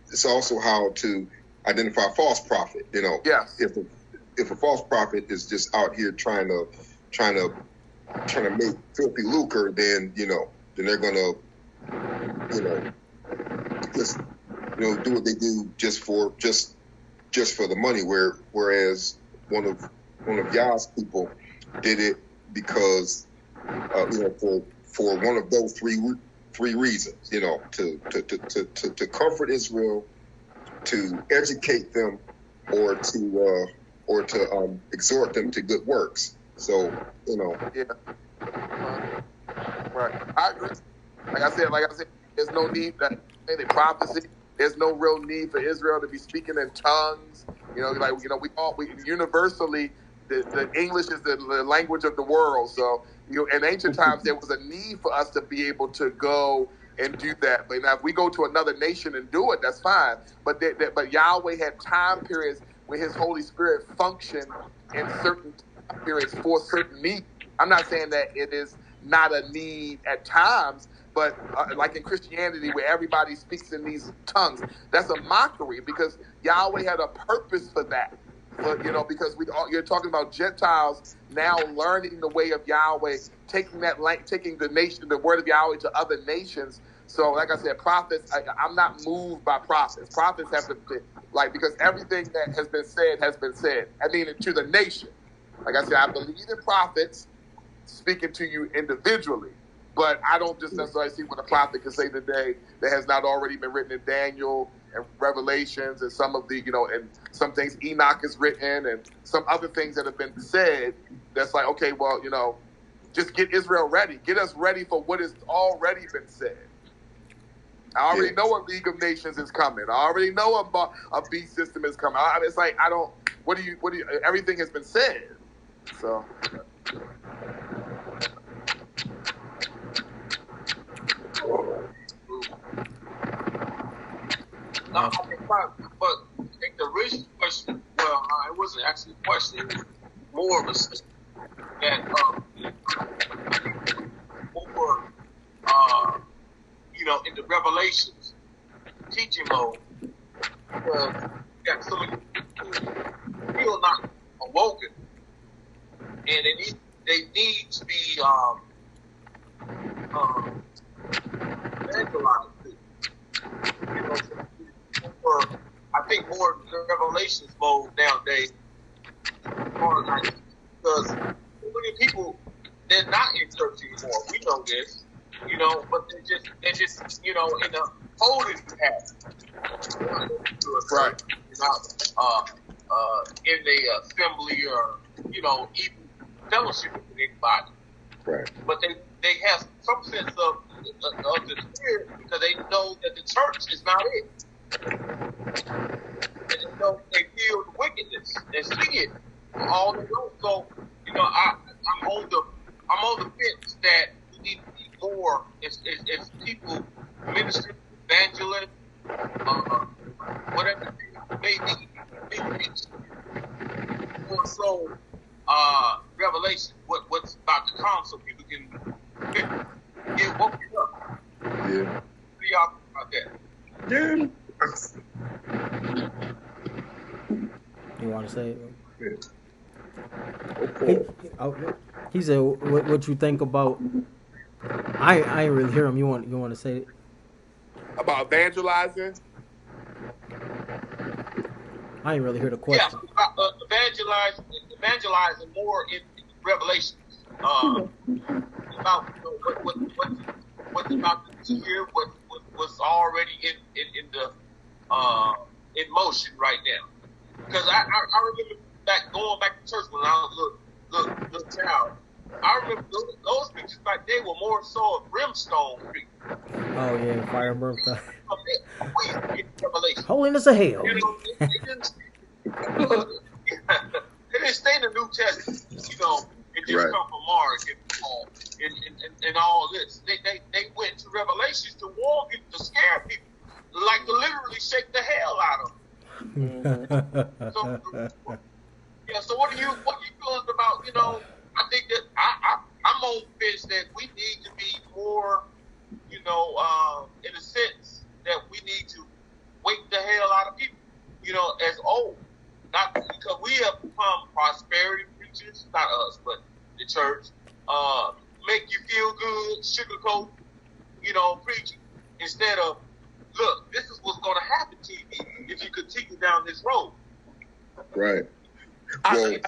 It's also how to identify a false prophet. Yes. If a false prophet is just out here trying to make filthy lucre, then they're gonna just do what they do just for the money. Whereas one of Yah's people did it because for one of those three reasons. To comfort Israel, to educate them, or to exhort them to good works. So Yeah. Right. I agree. Like I said, there's no need that any prophecy. There's no real need for Israel to be speaking in tongues. We universally, the English is the language of the world. So in ancient times there was a need for us to be able to go and do that. But now if we go to another nation and do it, that's fine. But Yahweh had time periods where His Holy Spirit functioned in certain time periods for certain needs. I'm not saying that it is not a need at times, but like in Christianity where everybody speaks in these tongues, that's a mockery because Yahweh had a purpose for that. But, because you're talking about Gentiles now learning the way of Yahweh, taking the word of Yahweh to other nations. So, like I said, prophets, I'm not moved by prophets. Prophets have to, because everything that has been said. I mean, to the nation. Like I said, I believe in prophets speaking to you individually. But I don't just necessarily see what a prophet can say today that has not already been written in Daniel and Revelations and some of the, and some things Enoch is written and some other things that have been said. That's like, okay, well, just get Israel ready. Get us ready for what has already been said. I already know a League of Nations is coming. I already know a beast system is coming. It's like, what do you, everything has been said. So. But I think the original question, it wasn't actually a question, it was more of a statement that, more, in the Revelations teaching mode, because you got so many people still not awoken, and they need to be evangelized. I think more in the Revelations mode nowadays, because many people, they're not in church anymore. We know this, but they're just in the holding pattern. Right. In the assembly or even fellowship with anybody. Right. But they have some sense of the spirit because they know that the church is not it. And they feel the wickedness and see it all the time. So, I'm on the fence that we need to be more as people, ministry, evangelists, whatever they need. More so, revelation, what's about to come, so people can get woken up. Yeah. What do y'all think about that? Yeah. You want to say it? Yeah. Okay. He said, "What you think about?" I ain't really hear him. You want to say it? About evangelizing? I ain't really hear the question. Yeah, evangelizing more in Revelations. About what's about to hear, what's already in the in motion right now. Because I remember going back to church when I was a little child. I remember those pictures back then were more so of brimstone people. Oh yeah, fire and brimstone. Revelation. Holiness of hell. They didn't stay in the New Testament, it just Right. come from Mark and Paul and all this. They went to Revelations to warn people, to scare people, like to literally shake the hell out of them. So what do you feel about, I think that I'm on the fence that we need to be more, in a sense that we need to wake the hell out of people, as old. Not because we have become prosperity preachers, not us, but the church. Make you feel good, sugarcoat, preaching, instead of, look, this is what's going to happen to you if you continue down this road. Right. I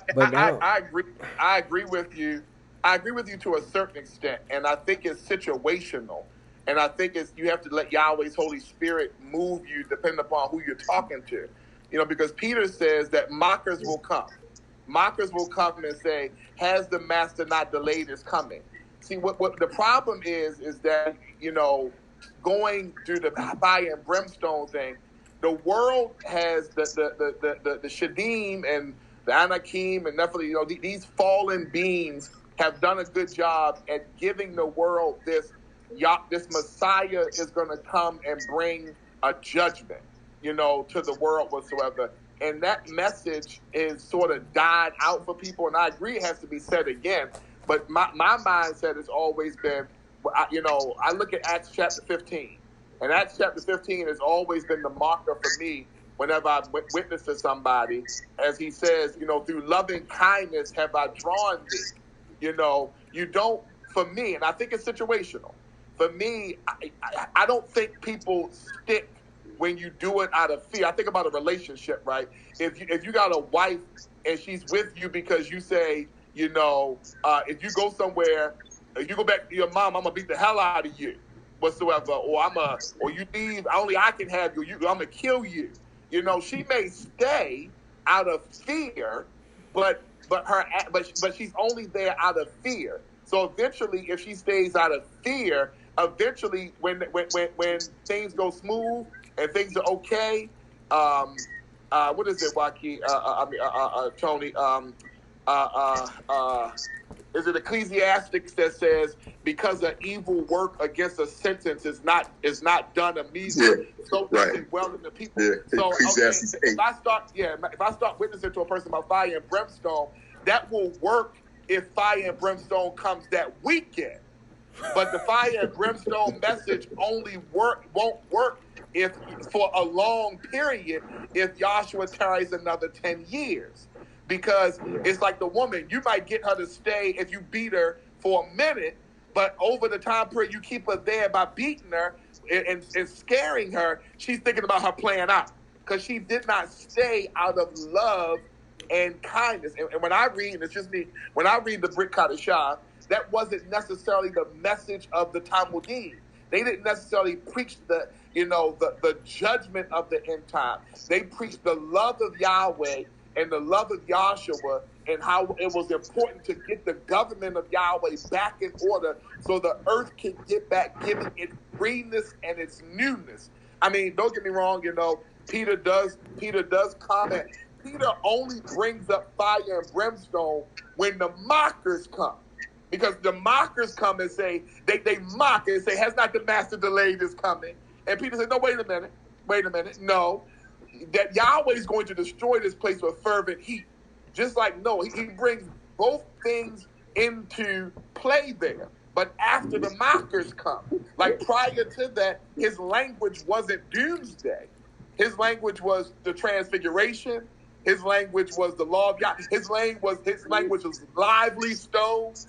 agree. I agree with you. I agree with you to a certain extent, and I think it's situational. And I think you have to let Yahweh's Holy Spirit move you depending upon who you're talking to. Because Peter says that mockers will come. Mockers will come and say, has the master not delayed his coming? See, what the problem is that, going through the fire and brimstone thing, the world has the Shadim and the Anakim and Nephilim, these fallen beings have done a good job at giving the world this Messiah is going to come and bring a judgment, to the world whatsoever. And that message is sort of died out for people. And I agree it has to be said again. But my mindset has always been, I look at Acts chapter 15. And Acts chapter 15 has always been the marker for me whenever I witness to somebody. As he says, through loving kindness have I drawn thee. You don't, for me, and I think it's situational. For me, I don't think people stick when you do it out of fear. I think about a relationship, right? If you got a wife and she's with you because you say, if you go somewhere If you go back to your mom, I'm gonna beat the hell out of you, whatsoever. Or you leave. Only I can have you. I'm gonna kill you. You know, she may stay out of fear, but she's only there out of fear. So eventually, if she stays out of fear, eventually when things go smooth and things are okay, what is it, Joaquin? Tony? Is it Ecclesiastics that says because an evil work against a sentence is not done immediately? Yeah, So right. does it well in the people. Yeah, So Ecclesiastes 8. if I start witnessing to a person about fire and brimstone, that will work if fire and brimstone comes that weekend. But the fire and brimstone message won't work if for a long period if Joshua tarries another 10 years. Because it's like the woman, you might get her to stay if you beat her for a minute, but over the time period you keep her there by beating her and scaring her, she's thinking about her plan out. Because she did not stay out of love and kindness. And when I read, and it's just me, when I read the Brit Kadashah, that wasn't necessarily the message of the Talmudim. They didn't necessarily preach the judgment of the end time. They preached the love of Yahweh and the love of Yahshua and how it was important to get the government of Yahweh back in order so the earth can get back giving its greenness and its newness. I mean, don't get me wrong, Peter does comment. Peter only brings up fire and brimstone when the mockers come. Because the mockers come and say, they mock and say, has not the master delayed his coming? And Peter said, no, wait a minute. No, that Yahweh is going to destroy this place with fervent heat. Just like Noah, he brings both things into play there. But after the mockers come, like prior to that, his language wasn't doomsday. His language was the transfiguration. His language was the law of God. His language was lively stones,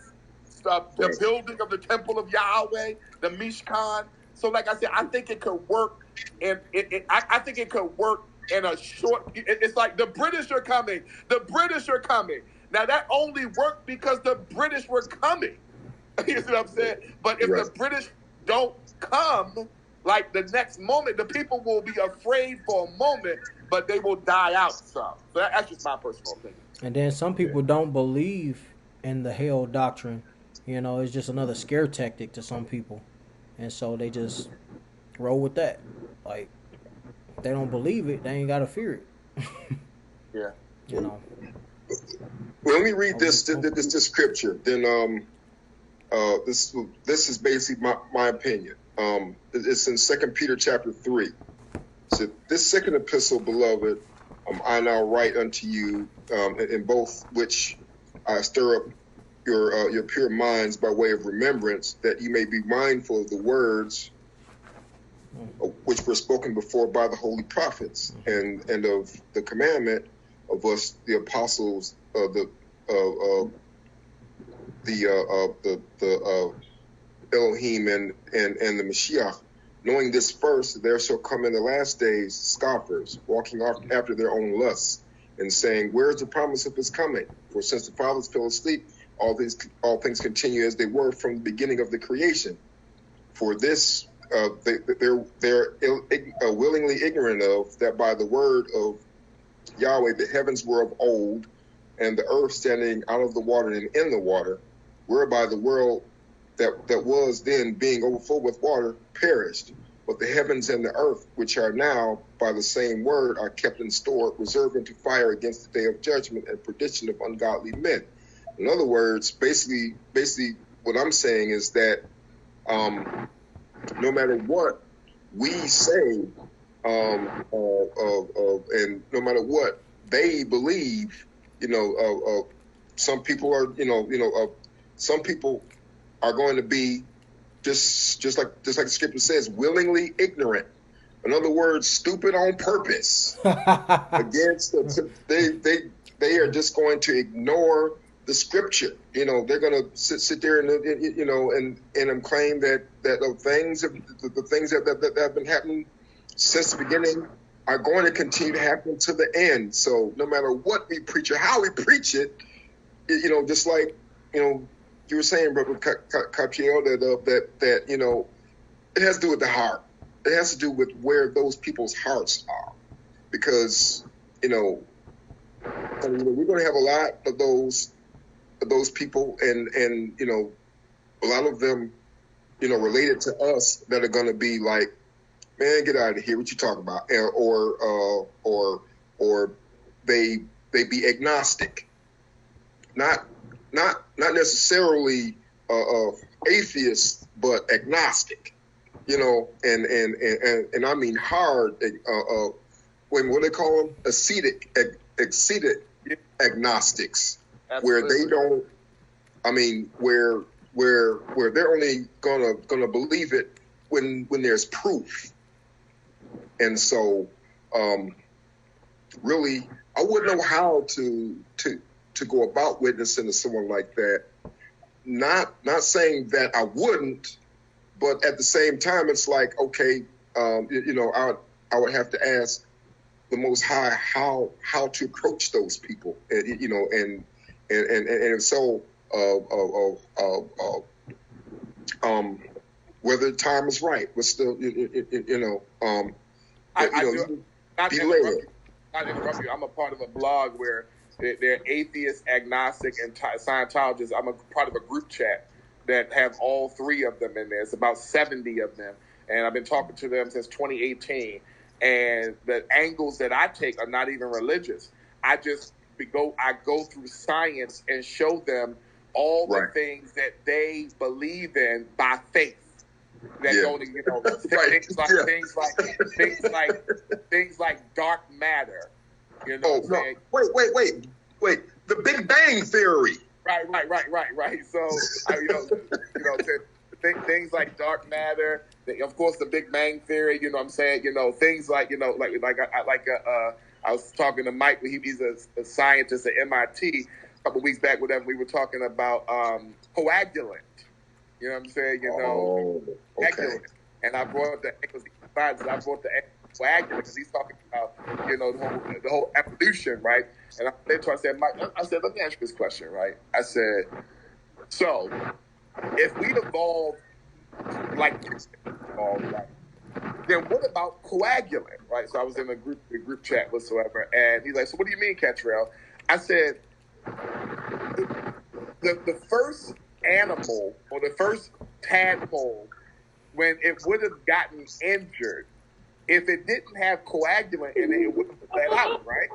the building of the temple of Yahweh, the Mishkan. So, like I said, I think it could work, and I think it could work in a short. It's like the British are coming. The British are coming. Now that only worked because the British were coming. You see what I'm saying? But if the British don't come, like the next moment, the people will be afraid for a moment, but they will die out some. So that's just my personal opinion. And then some people don't believe in the hell doctrine. It's just another scare tactic to some people. And so they just roll with that. Like, if they don't believe it, they ain't got to fear it. Yeah. Well, let me read this scripture. Then this is basically my opinion. It's in 2 Peter chapter 3. So this second epistle, beloved, I now write unto you, in both which I stir up your pure minds by way of remembrance, that you may be mindful of the words which were spoken before by the holy prophets, and of the commandment of us, the apostles, the Elohim and the Mashiach, knowing this first, there shall come in the last days scoffers, walking after their own lusts, and saying, where is the promise of his coming? For since the fathers fell asleep, all things continue as they were from the beginning of the creation. For this they're willingly ignorant of, that by the word of Yahweh the heavens were of old, and the earth standing out of the water and in the water, whereby the world that was then being overflowed with water perished. But the heavens and the earth, which are now by the same word, are kept in store, reserved unto fire against the day of judgment and perdition of ungodly men. In other words, basically what I'm saying is that no matter what we say, and no matter what they believe, some people are, some people are going to be just like the scripture says, willingly ignorant. In other words, stupid on purpose. They are just going to ignore the scripture. They're going to sit there and claim that the things that have been happening since the beginning are going to continue to happen to the end. So no matter what we preach or how we preach it, just like you were saying, Brother Katriel, that you know, it has to do with the heart. It has to do with where those people's hearts are, because you know, I mean, we're going to have a lot of those people, and you know, a lot of them, you know, related to us that are going to be like, man, get out of here! What you talking about? Or they be agnostic, not necessarily atheist, but agnostic. You know, and I mean hard. What they call them? Ascetic agnostics, Absolutely. where they don't. I mean, where they're only gonna believe it when there's proof. And so, really, I wouldn't know how to go about witnessing to someone like that. Not saying that I wouldn't, but at the same time, it's like, okay, you know, I would have to ask the Most High how to approach those people, and you know, and so whether the time is right. What's the you know. Not to interrupt you. I'm a part of a blog where they're atheist, agnostic, and Scientologists. I'm a part of a group chat that have all three of them in there. It's about 70 of them, and I've been talking to them since 2018. And the angles that I take are not even religious. I go through science and show them all the things that they believe in by faith. That go to, you know, things like dark matter. You know, wait. The Big Bang Theory. Right. So, things like dark matter. Of course, the Big Bang Theory. You know, what I'm saying, you know, things like, you know, I was talking to Mike. He's a scientist at MIT. A couple weeks back with him, we were talking about coagulant. You know what I'm saying? You know, coagulant. And I brought the coagulant because he's talking about, you know, the whole evolution, right? And I said, Mike, let me ask you this question, right? I said, so if we evolved like this, right, then what about coagulant, right? So I was in a group chat whatsoever, and he's like, so what do you mean, Katriel? I said, the first animal or the first tadpole, when it would have gotten injured, if it didn't have coagulant in it, it would have bled out, right?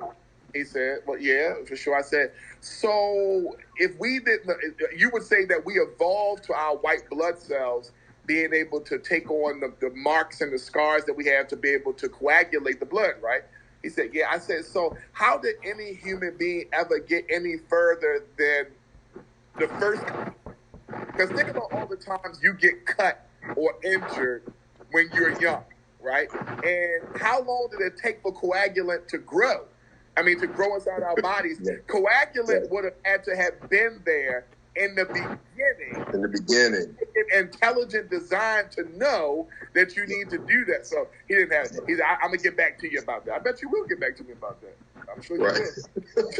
He said, well, yeah, for sure. I said, so if we didn't, you would say that we evolved to our white blood cells being able to take on the marks and the scars that we have to be able to coagulate the blood, right? He said, yeah. I said, so how did any human being ever get any further than the first? Because think about all the times you get cut or injured when you're young, right? And how long did it take for coagulant to grow? I mean, to grow inside our bodies. Coagulant would have had to have been there in the beginning. Intelligent design to know that you need to do that. So he didn't have it. He's, I'm going to get back to you about that. I bet you will get back to me about that. I'm sure you will.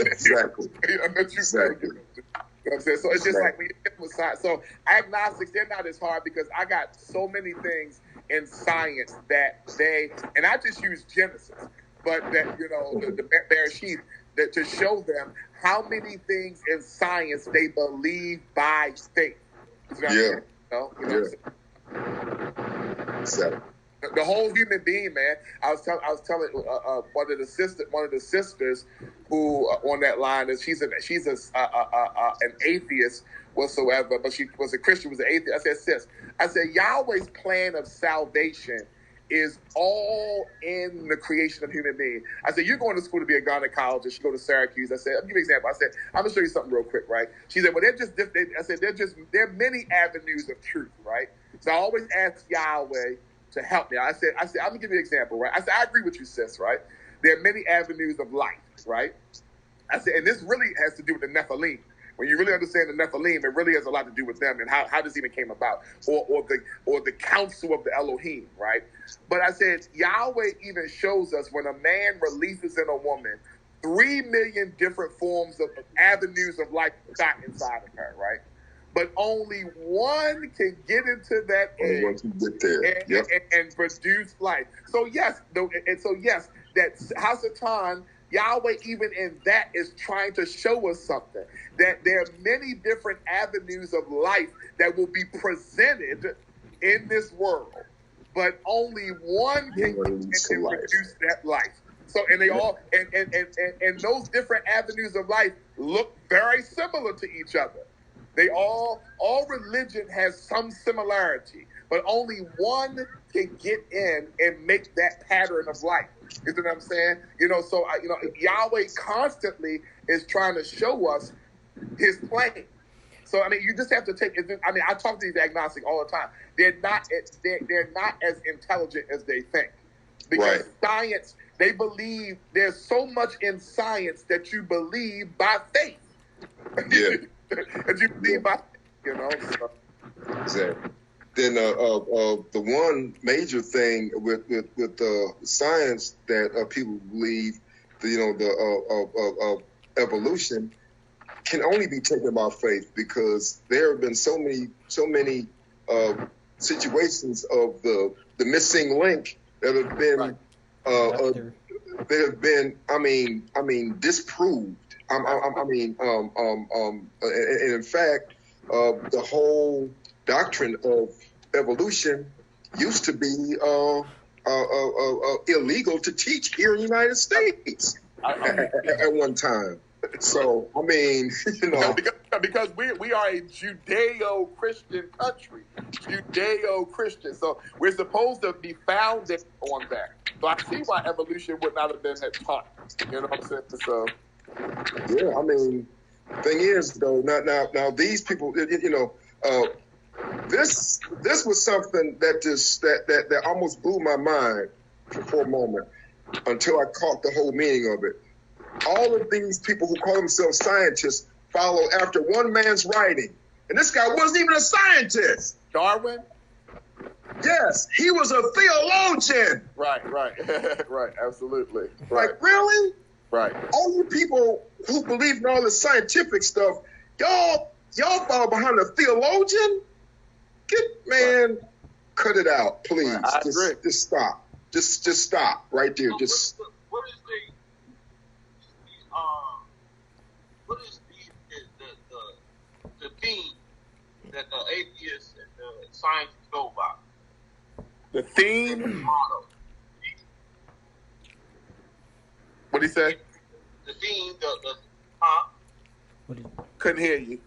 Exactly. I bet you will. You know what I'm saying? So it's just like when you get with science. So agnostics, they're not as hard because I got so many things in science that and I just use Genesis, but that, you know, the Bereshit, that to show them how many things in science they believe by faith. You know Exactly. The whole human being, man. I was telling one of the sisters who on that line is she's an atheist whatsoever, but she was a Christian, was an atheist. I said, sis, Yahweh's plan of salvation is all in the creation of human being. I said, you're going to school to be a gynecologist. You go to Syracuse. I said, I'll give you an example. I said, I'm going to show you something real quick, right? She said, well, there are many avenues of truth, right? So I always ask Yahweh to help me. I said, I'm going to give you an example, right? I said, I agree with you, sis, right? There are many avenues of life, right? I said, and this really has to do with the Nephilim. When you really understand the Nephilim, it really has a lot to do with them and how this even came about, or the counsel of the Elohim, right? But I said, Yahweh even shows us when a man releases in a woman 3 million different forms of avenues of life shot inside of her, right? but only one can get into that egg Once you get there, and produce life. So yes, that Hasatan, Yahweh, even in that, is trying to show us something, that there are many different avenues of life that will be presented in this world, but only one can produce that life. So, and they all, and those different avenues of life look very similar to each other. They all religion has some similarity, but only one can get in and make that pattern of life. You know what I'm saying? So Yahweh constantly is trying to show us his plan. So I mean, you just have to take. I mean, I talk to these agnostics all the time. They're not as intelligent as they think, because science. They believe there's so much in science that you believe by faith. Yeah. That you believe by, So. Exactly. Then the one major thing with science that people believe, the evolution can only be taken by faith, because there have been so many situations of the missing link that have been they have been disproved. And in fact, the whole doctrine of evolution used to be illegal to teach here in the United States at one time. So I mean, because we are a Judeo-Christian country, Judeo-Christian. So we're supposed to be founded on that. So I see why evolution would not have been taught. You know what I'm saying? So yeah, I mean, thing is though, now these people, this was something that almost blew my mind for a moment until I caught the whole meaning of it. All of these people who call themselves scientists follow after one man's writing. And this guy wasn't even a scientist. Darwin? Yes, he was a theologian. Right, absolutely. Right. Like, really? Right. All you people who believe in all this scientific stuff, y'all fall behind a theologian? Cut it out, please. Right, I agree. Just stop. Just stop right there. What is the theme that the atheists and the scientists go by? The theme? Motto. What did he say? The theme, Couldn't hear you.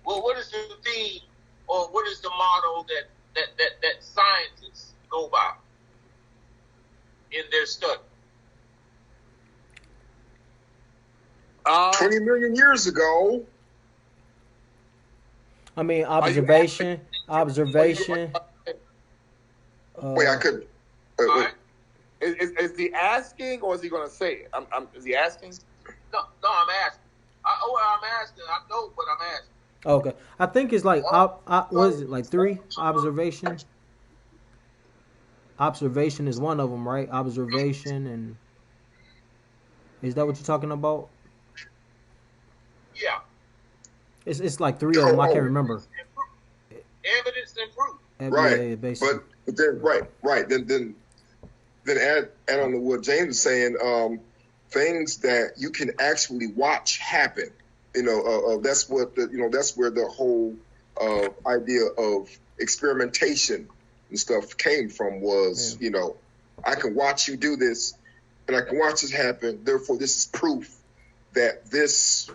Well, what is the theme, or what is the motto that scientists go by in their study? 20 million years ago. I mean, observation. Wait, I couldn't. Right. Is he asking, or is he going to say it? Is he asking? No, I'm asking. I'm asking. I know what I'm asking. Okay, I think it's like what is it, like 3 observation? Observation is one of them, right? Observation, and is that what you're talking about? Yeah. It's like 3 of them. I can't remember. Evidence and proof. Right. Yeah, basically. But then right. Then add on to what James is saying. Things that you can actually watch happen. That's what that's where the whole idea of experimentation and stuff came from. Was I can watch you do this, and I can watch this happen. Therefore, this is proof that this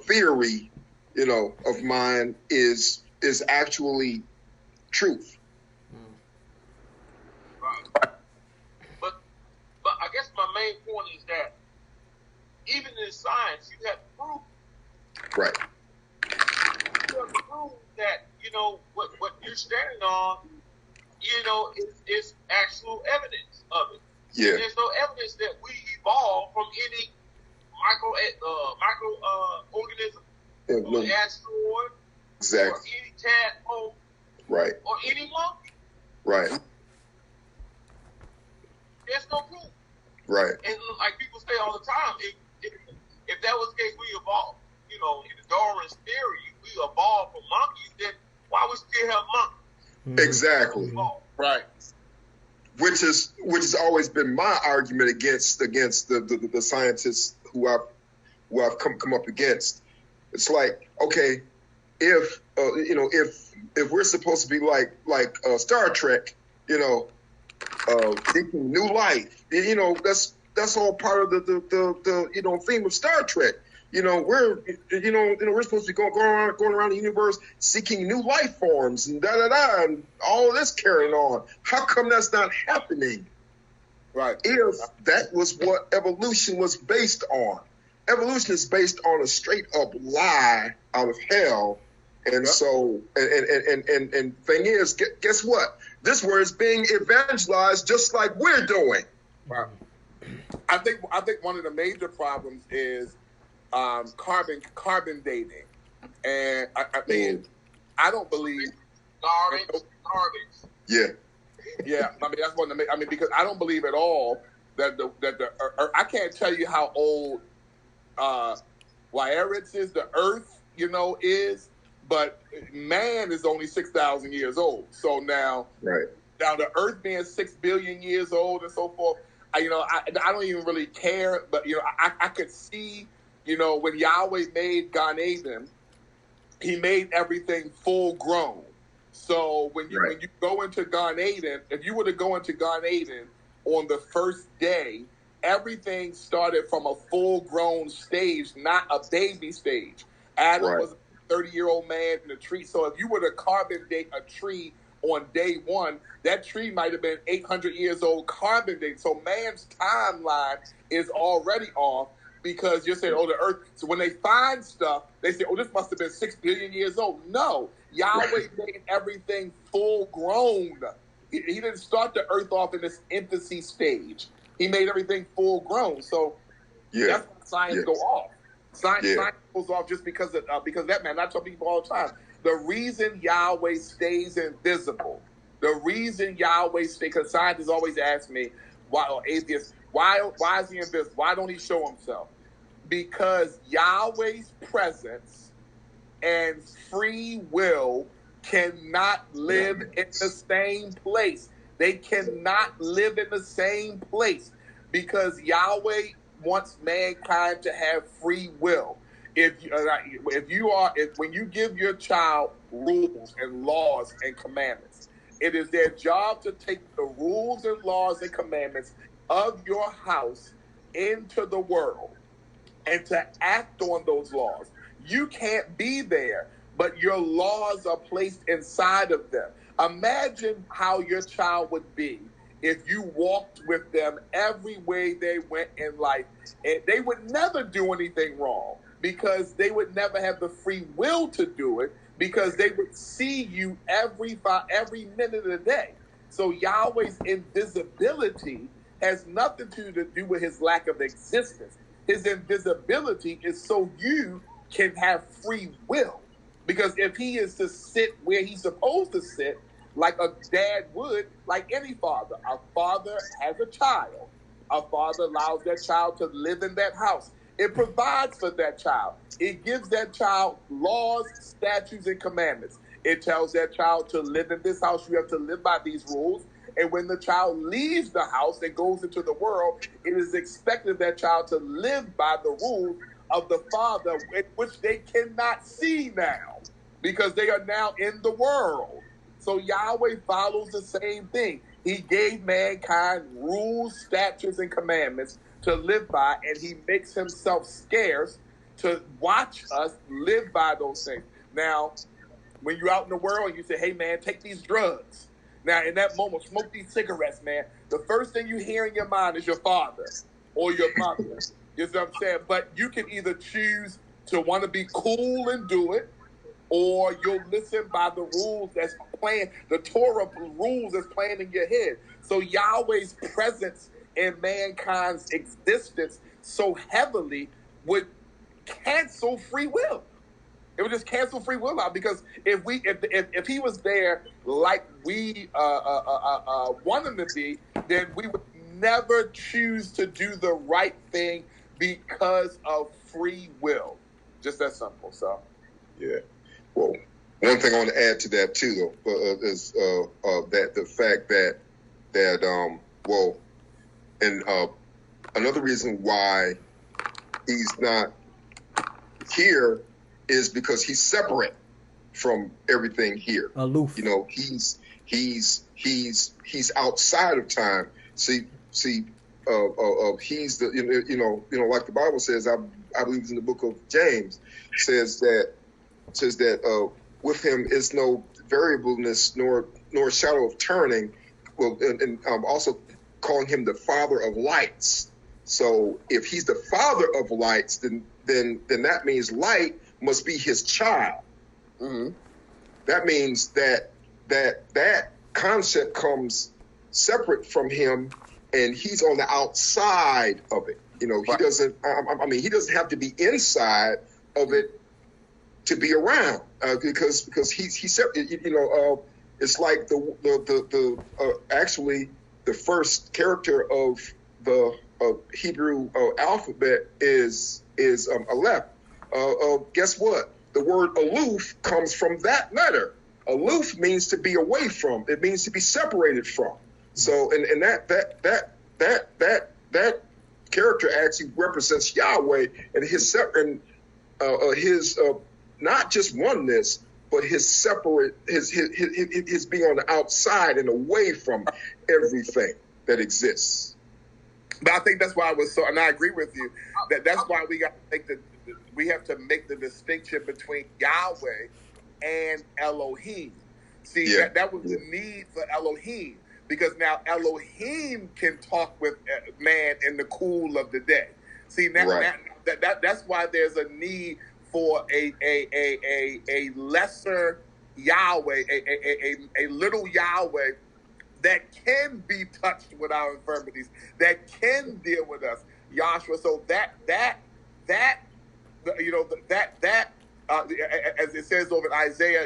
theory, of mine is actually truth. Right. But I guess my main point is that even in science, you have to prove. Right. You have to prove that what you're standing on, is actual evidence of it. Yeah. And there's no evidence that we evolved from any micro organism, or asteroid, exactly, or any tadpole, right, or any monkey. Right. There's no proof. Right. And like people say all the time, if if that was the case, we evolved. You know, in the Darwin's theory, we evolved from monkeys. Then why we still have monkeys? Exactly. Right. Which has always been my argument against the scientists who I've come up against. It's like, okay, if we're supposed to be like Star Trek, thinking new life, that's all part of the theme of Star Trek. We're supposed to be going around the universe seeking new life forms and and all of this carrying on. How come that's not happening? Right. If that was what evolution was based on. Evolution is based on a straight up lie out of hell. And so, and thing is, guess what? This word is being evangelized just like we're doing. Right. I think one of the major problems is carbon dating, and I mean, I don't believe Garbage. Yeah. Yeah, I mean that's one of the. Because I don't believe at all that the I can't tell you how old Laeritz is, the Earth, is, but man is only 6,000 years old. So now the Earth being 6 billion years old and so forth, I don't even really care. But I could see, when Yahweh made Gan Eden, He made everything full grown. So when you go into Gan Eden, if you were to go into Gan Eden on the first day, everything started from a full-grown stage, not a baby stage. Adam was a 30-year-old man in a tree. So if you were to carbon date a tree on day one, that tree might have been 800 years old carbon date. So man's timeline is already off because you're saying, the earth. So when they find stuff, they say, this must have been 6 billion years old. No, Yahweh made everything full-grown. He didn't start the earth off in this infancy stage. He made everything full grown. So that's when science go off. Science goes off just because of that, man. I tell people all the time, the reason Yahweh stays invisible, the reason Yahweh stays, because scientists always ask me, or atheists, why is he invisible? Why don't he show himself? Because Yahweh's presence and free will cannot live in the same place. They cannot live in the same place because Yahweh wants mankind to have free will. When you give your child rules and laws and commandments, it is their job to take the rules and laws and commandments of your house into the world and to act on those laws. You can't be there, but your laws are placed inside of them. Imagine how your child would be if you walked with them every way they went in life. And they would never do anything wrong because they would never have the free will to do it because they would see you every minute of the day. So Yahweh's invisibility has nothing to do with his lack of existence. His invisibility is so you can have free will. Because if he is to sit where he's supposed to sit, like a dad would, like any father. A father has a child. A father allows that child to live in that house. It provides for that child. It gives that child laws, statutes, and commandments. It tells that child to live in this house. You have to live by these rules. And when the child leaves the house and goes into the world, it is expected of that child to live by the rules of the Father, which they cannot see now because they are now in the world. So Yahweh follows the same thing. He gave mankind rules, statutes, and commandments to live by, and he makes himself scarce to watch us live by those things. Now, when you're out in the world and you say, hey, man, take these drugs. Now, in that moment, smoke these cigarettes, man. The first thing you hear in your mind is your father or your mother. You know what I'm saying? But you can either choose to want to be cool and do it, or you'll listen by the rules that's playing, the Torah rules that's playing in your head. So Yahweh's presence in mankind's existence so heavily would cancel free will. It would just cancel free will out because if he was there like we want him to be, then we would never choose to do the right thing because of free will. Just that simple. So, yeah. Well, one thing I want to add to that too, though, is that the fact that another reason why he's not here is because he's separate from everything here. Aloof. You know, he's outside of time. See, he's the like the Bible says. I believe it's in the book of James says that with him is no variableness nor shadow of turning. Well, and also calling him the Father of lights. So if he's the Father of lights, then that means light must be his child. mm-hmm. That means that concept comes separate from him, and he's on the outside of it. You know, he doesn't. He doesn't have to be inside of it to be around, because he's separate. It's like actually the first character of the Hebrew alphabet is Aleph. Guess what? The word aloof comes from that letter. Aloof means to be away from. It means to be separated from. So, and that character actually represents Yahweh and his not just oneness, but his separate, his being on the outside and away from everything that exists. But I think that's why I was so, and I agree with you, that's why we have to make the distinction between Yahweh and Elohim. See, that was the need for Elohim, because now Elohim can talk with man in the cool of the day. See, that's why there's a need for a lesser Yahweh, a little Yahweh that can be touched with our infirmities, that can deal with us, Yahshua. So that as it says over in Isaiah,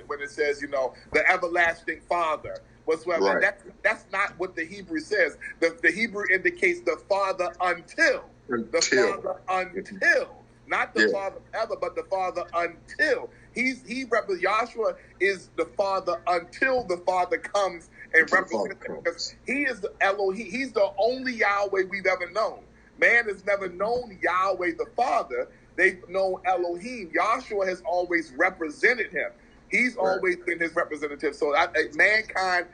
when it says, the everlasting Father, whatsoever. Right. That's not what the Hebrew says. The Hebrew indicates the Father until. The Father until. Not the Father ever, but the Father until. Yahshua is the Father until the Father comes and represents him. Because he is the Elohim. He's the only Yahweh we've ever known. Man has never known Yahweh the Father. They've known Elohim. Yahshua has always represented him. He's always been his representative. So mankind's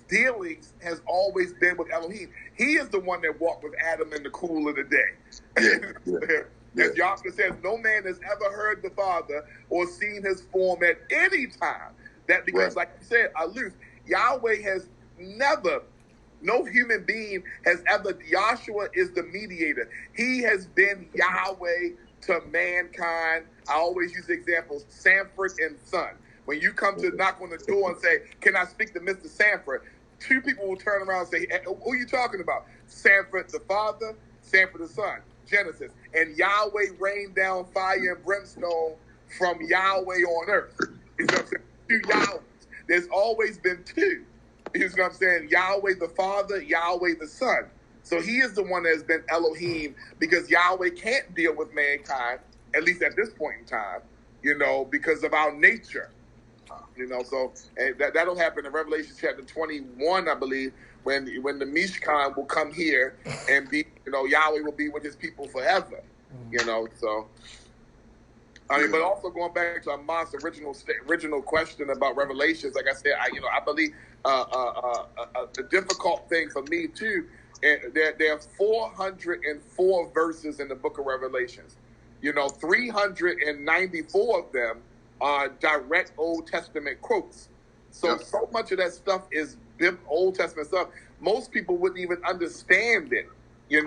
dealings has always been with Elohim. He is the one that walked with Adam in the cool of the day. As Yahshua says, no man has ever heard the Father or seen his form at any time. Because like you said, aloof, Yahweh has never, no human being has ever, Yahshua is the mediator. He has been Yahweh to mankind. I always use the examples, Sanford and Son. When you come to knock on the door and say, can I speak to Mr. Sanford? Two people will turn around and say, hey, who are you talking about? Sanford the Father, Sanford the Son. Genesis. And Yahweh rained down fire and brimstone from Yahweh on earth. You know what I'm saying? Two Yahwehs. There's always been two. You know what I'm saying? Yahweh the Father, Yahweh the Son. So he is the one that has been Elohim, because Yahweh can't deal with mankind, at least at this point in time, because of our nature. So that'll happen in Revelation chapter 21, I believe, when the Mishkan will come here and be, Yahweh will be with his people forever. So but also going back to Amath's original question about Revelations, like I said, I believe the difficult thing for me too. There are 404 verses in the book of Revelations. 394 of them are direct Old Testament quotes. So much of that stuff is Old Testament stuff. Most people wouldn't even understand it. He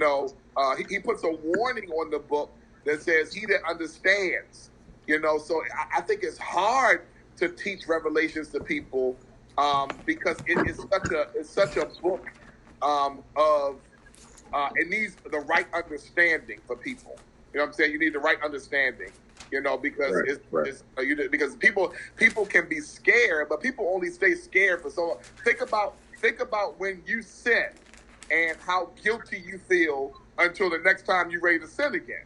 puts a warning on the book that says, he that understands. So I think it's hard to teach Revelations to people because it's such a book it needs the right understanding for people. You know what I'm saying? You need the right understanding. Because because people can be scared, but people only stay scared for so long. Think about when you sin. and how guilty you feel until the next time you're ready to sin again.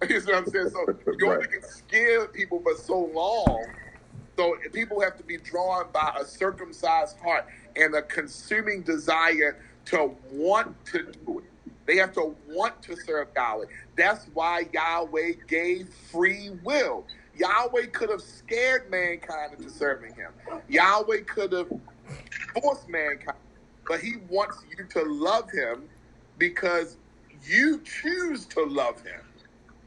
You see what I'm saying? So you only can scare people for so long. So people have to be drawn by a circumcised heart and a consuming desire to want to do it. They have to want to serve Yahweh. That's why Yahweh gave free will. Yahweh could have scared mankind into serving him. Yahweh could have forced mankind, but he wants you to love him because you choose to love him.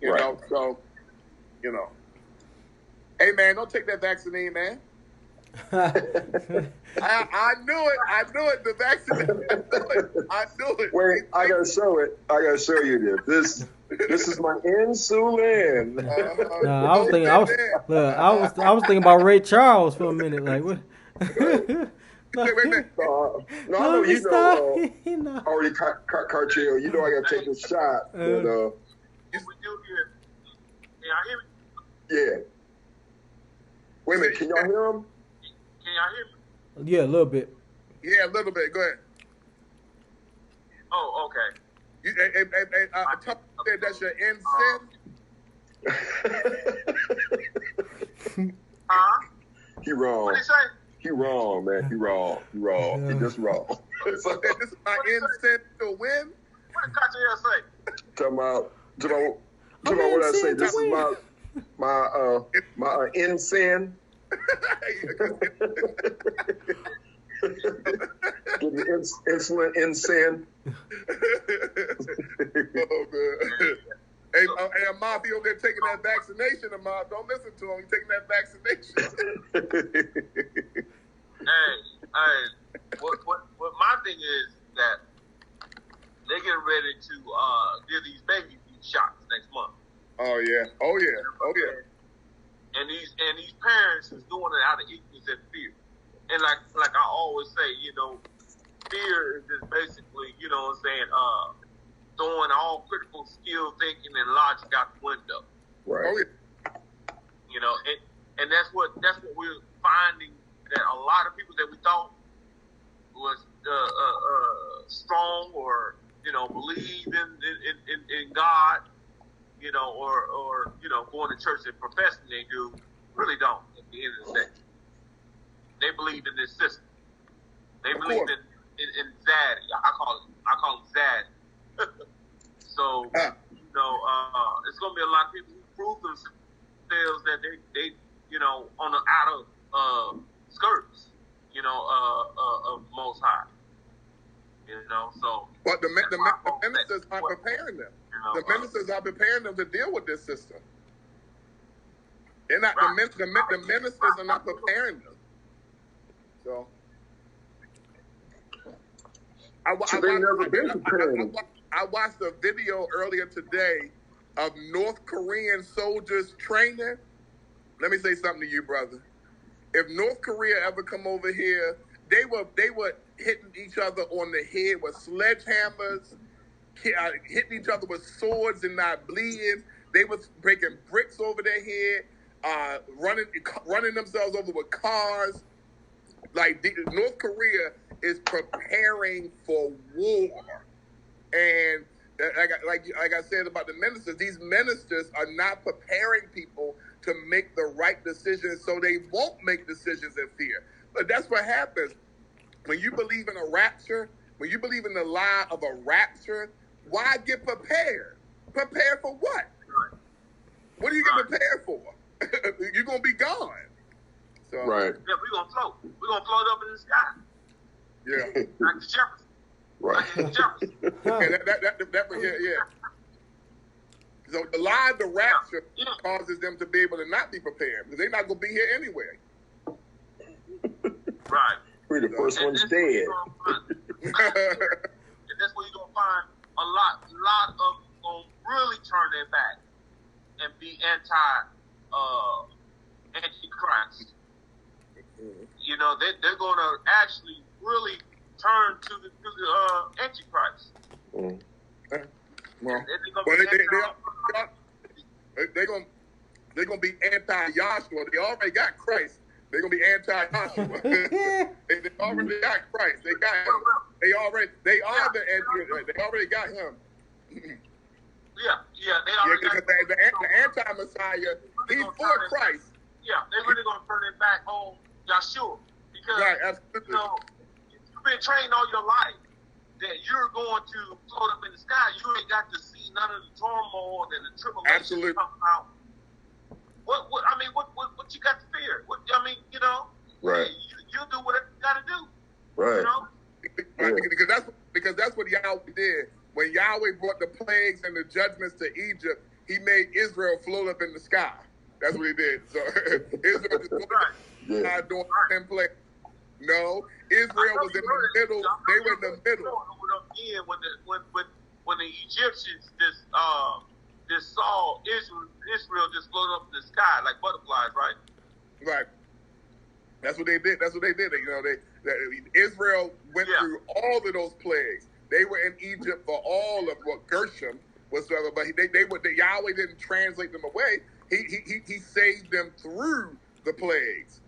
You know, so, you know. Hey, man, don't take that vaccine, man. I knew it. I knew it. The vaccine. I knew it. Wait, I gotta show it. I gotta show you this. This is my insulin. I was thinking about Ray Charles for a minute. Like what? Wait a minute. No, I know you know. Already Katriel. You know I gotta take this shot. But, we do here. Can y'all hear me? yeah. Wait a minute. Can y'all hear him? Can y'all hear me? Yeah, a little bit. Yeah, a little bit. Go ahead. Oh, okay. You, said that's your sin. Huh? He wrong. What did he say? He wrong, man. He wrong. He wrong. He just wrong. This is my incentive to win. What did Katriel say? Talking about what I say. This is my insin. Give me insulin insin. Oh man. Hey, Amath, he over there taking that vaccination, Amath. Don't listen to him. He's taking that vaccination. Hey, what my thing is that they getting ready to give these babies these shots next month. Oh yeah. And these parents is doing it out of ignorance and fear. And like I always say, you know, fear is just basically, you know what I'm saying, throwing all critical skill thinking and logic out the window. Right. Oh, yeah. You know, and that's what we're finding, that a lot of people that we thought was strong or, you know, believe in God, you know, or you know, going to church and professing they do, really don't at the end of the day. They believe in this system. They believe in zaddy. I call it zaddy. So, you know, it's gonna be a lot of people who prove themselves that they you know, on the outer skirts, you know, of Most High. You know, so. But the ministers are preparing them. You know, the ministers are preparing them to deal with this system. They're not. Right. The ministers are not preparing them. So. I watched a video earlier today of North Korean soldiers training. Let me say something to you, brother. If North Korea ever come over here, they were hitting each other on the head with sledgehammers, hitting each other with swords and not bleeding. They was breaking bricks over their head, running themselves over with cars. Like North Korea is preparing for war, and like I said about the ministers, these ministers are not preparing people to make the right decisions, so they won't make decisions in fear. But that's what happens when you believe in a rapture. When you believe in the lie of a rapture, why get prepared? Prepare for what? What are you getting prepared for? You're gonna be gone. So, right. Yeah, we're gonna float. We're gonna float up in the sky. Yeah. Like the Jefferson. Right. Like the Jefferson. Yeah. So the lie of the rapture causes them to be able to not be prepared because they're not gonna be here anyway. Right. We're the first ones dead. And that's where you're gonna find a lot of them gonna really turn their back and be anti-Christ. You know, they're gonna actually really turn to the Antichrist. Well, they're gonna be anti-Yahshua. They already got Christ. They're gonna be anti-Joshua. they already got Christ. They got him. They already got him. They already got because the anti-Messiah, he's for Christ. Yeah, they're really gonna turn it back on Yahshua because absolutely. You've been trained all your life that you're going to float up in the sky. You ain't got to see none of the turmoil and the tribulation. Absolutely. Out. What you got to fear? Right. You do whatever you got to do. Right. Right. Because that's what Yahweh did. When Yahweh brought the plagues and the judgments to Egypt, he made Israel float up in the sky. That's what he did. So Israel just not doing 10 plagues. No, Israel was in the middle. They were in the middle. When the Egyptians just saw Israel just float up in the sky like butterflies, right? Right. That's what they did. Israel went through all of those plagues. They were in Egypt for all of what Gershom was, but Yahweh didn't translate them away. He saved them through the plagues.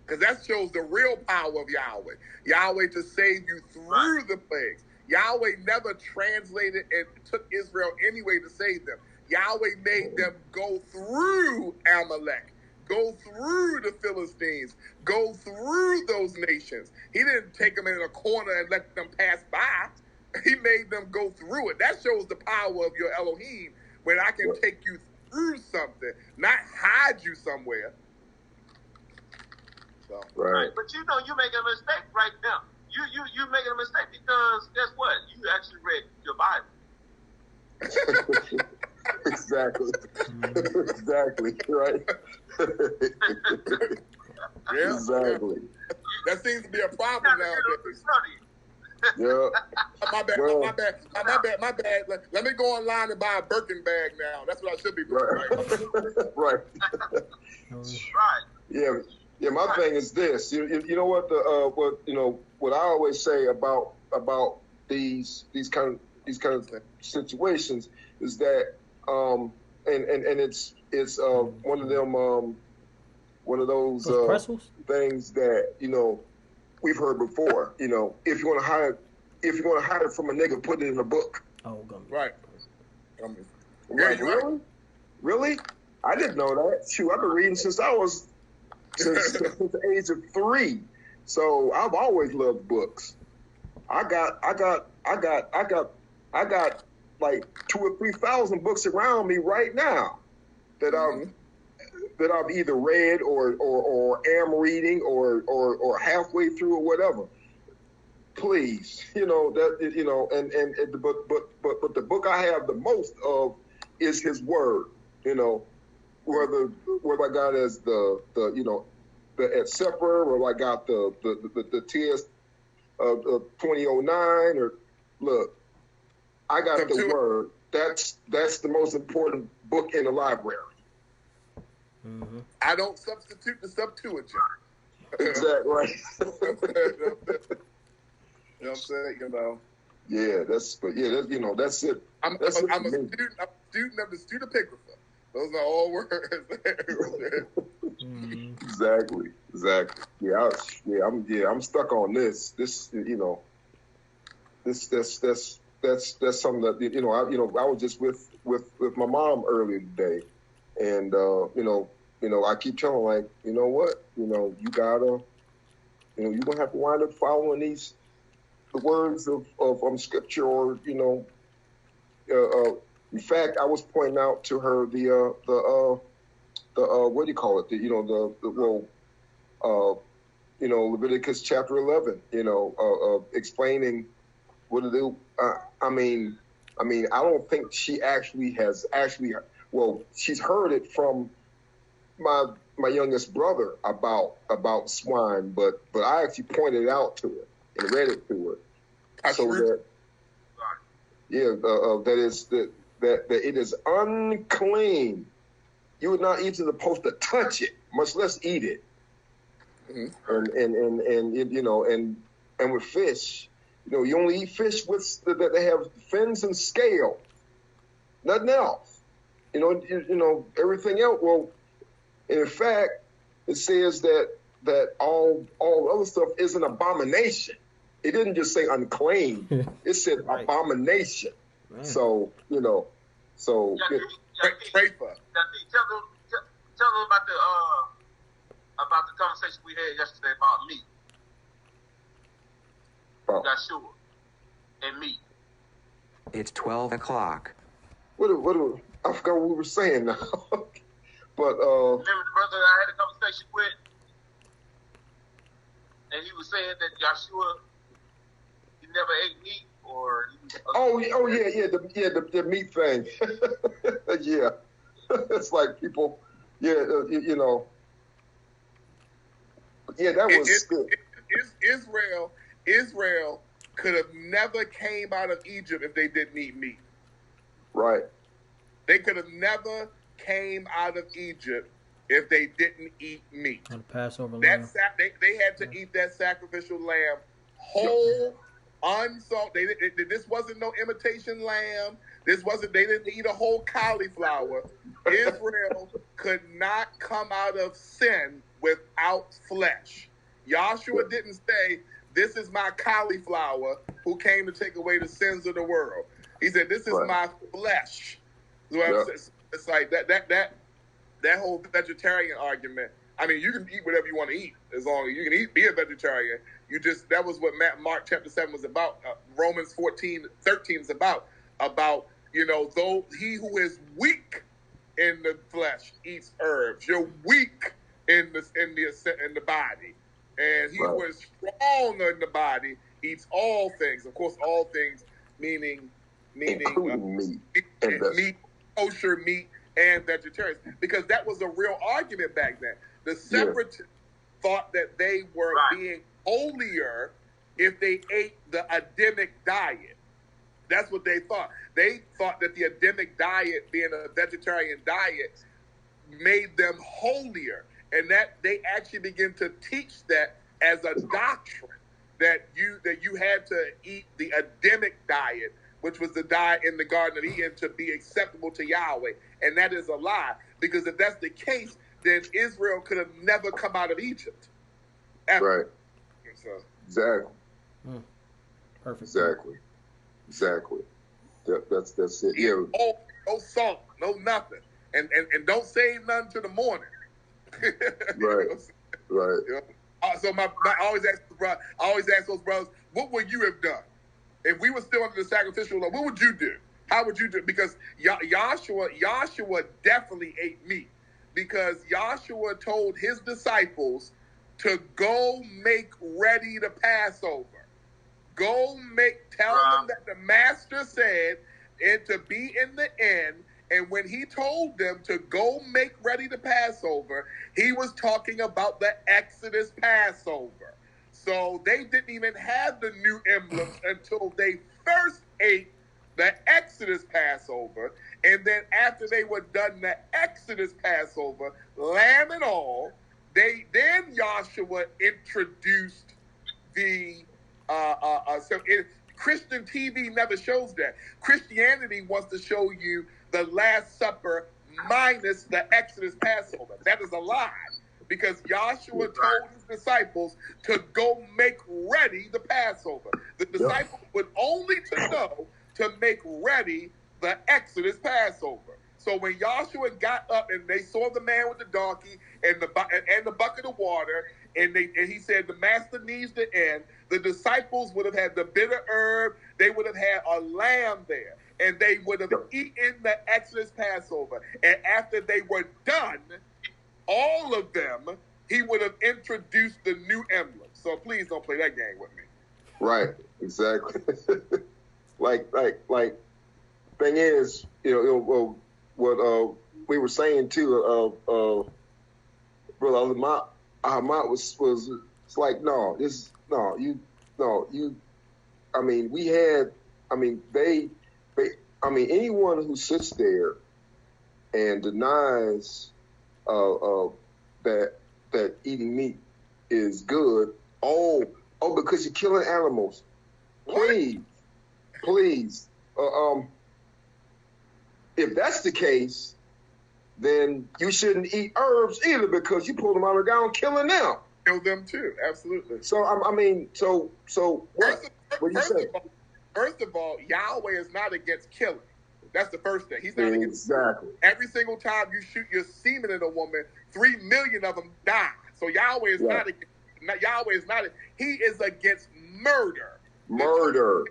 Because that shows the real power of Yahweh. Yahweh to save you through the plagues. Yahweh never translated and took Israel anyway to save them. Yahweh made them go through Amalek, go through the Philistines, go through those nations. He didn't take them in a corner and let them pass by. He made them go through it. That shows the power of your Elohim, when I can take you through something, not hide you somewhere. So. Right. But you're making a mistake right now. You making a mistake because guess what? You actually read your Bible. Exactly. Exactly. Right. Yeah. Exactly. That seems to be a problem nowadays. Yeah. My bad. Let me go online and buy a Birkin bag now. That's what I should be doing. Right. Right. Yeah. Yeah, my thing is this. You know what what I always say about these kind of situations is that and it's one of those things that we've heard before. If you want to hide it from a nigga, put it in a book. Oh, gummy. Right. Like, really? I didn't know that. Shoot, I've been reading since the age of 3. So I've always loved books. I got like 2,000 or 3,000 books around me right now that I've either read or am reading or halfway through or whatever. Please, but the book I have the most of is His Word. Whether I got as the at Sefer, or I got the TS 2009, or look, I got the Word. That's the most important book in the library. Mm-hmm. I don't substitute the Septuagint. Exactly right. You know what I'm saying? Yeah, that's it. I'm a student of the Pseudepigrapha. Those are all words. Exactly. I'm stuck on this. That's something that I was just with my mom earlier today, and I keep telling her, like, you know what, you gotta, you're gonna have to wind up following the words of scripture, or in fact, I was pointing out to her the what do you call it? Leviticus chapter 11. Explaining what to do. I mean, I don't think she has she's heard it from my youngest brother about swine, but I actually pointed it out to her and read it to her, that it is unclean. You are not even supposed to touch it, much less eat it. Mm-hmm. And with fish, you only eat fish that they have fins and scale, nothing else. Everything else. Well, in fact, it says that all other stuff is an abomination. It didn't just say unclean. It said Right. abomination. Man. So, so Pray for. Tell them about the conversation we had yesterday about meat. Yahshua and meat. It's 12 o'clock. What I forgot what we were saying now. But remember the brother I had a conversation with, and he was saying that Yahshua, he never ate meat, or the meat thing. Yeah, it's like people, that was good. Israel could have never came out of Egypt if they didn't eat meat. Right. They could have never came out of Egypt if they didn't eat meat. On the Passover That lamb. they had to eat that sacrificial lamb whole, unsalted. This wasn't no imitation lamb. They didn't eat a whole cauliflower. Israel could not come out of sin without flesh. Yahshua didn't say, "This is my cauliflower who came to take away the sins of the world." He said, "This is my flesh." So it's like that whole vegetarian argument. I mean, you can eat whatever you want to eat as long as you can be a vegetarian. That was what Mark chapter 7 was about. Romans 14:13 is about, though he who is weak in the flesh eats herbs. You're weak in the body. And he who is strong in the body eats all things. Of course, all things meaning meat, kosher meat, and vegetarians. Because that was a real argument back then. The separatists thought that they were being holier if they ate the Adamic diet. That's what they thought. They thought that the Adamic diet, being a vegetarian diet, made them holier. And that they actually begin to teach that as a doctrine, that you had to eat the Adamic diet, which was the diet in the Garden of Eden, to be acceptable to Yahweh. And that is a lie. Because if that's the case, then Israel could have never come out of Egypt. Ever. Right. So. Exactly. Perfect. Exactly. That's it. Yeah. No salt, no nothing. And don't save none to the morning. Right. Right. So I always ask those brothers, what would you have done if we were still under the sacrificial law? What would you do? How would you do? Because Yahshua definitely ate meat, because Yahshua told his disciples to go make ready the Passover. Tell them that the Master said, and to be in the inn. And when he told them to go make ready the Passover, he was talking about the Exodus Passover. So they didn't even have the new emblems until they first ate the Exodus Passover. And then after they were done the Exodus Passover, lamb and all, then Yahshua introduced the Christian TV never shows that. Christianity wants to show you the Last Supper minus the Exodus Passover. That is a lie, because Yahshua told his disciples to go make ready the Passover. The disciples would only to know to make ready the Exodus Passover. So when Yahshua got up and they saw the man with the donkey and the bucket of water, and he said the master needs the end, the disciples would have had the bitter herb. They would have had a lamb there, and they would have eaten the Exodus Passover. And after they were done, all of them, he would have introduced the new emblem. So please don't play that game with me. Right. Exactly. like. Thing is, what we were saying too. Brother Amath was it's like anyone who sits there and denies that eating meat is good, because you're killing animals. Please. If that's the case, then you shouldn't eat herbs either because you pull them out of the ground, killing them. Kill them too, absolutely. So I mean, so what? What do you say? First of all, Yahweh is not against killing. That's the first thing. He's not against exactly. Every single time you shoot your semen in a woman, 3 million of them die. So Yahweh is not against. Yahweh is not. He is against murder. Murder.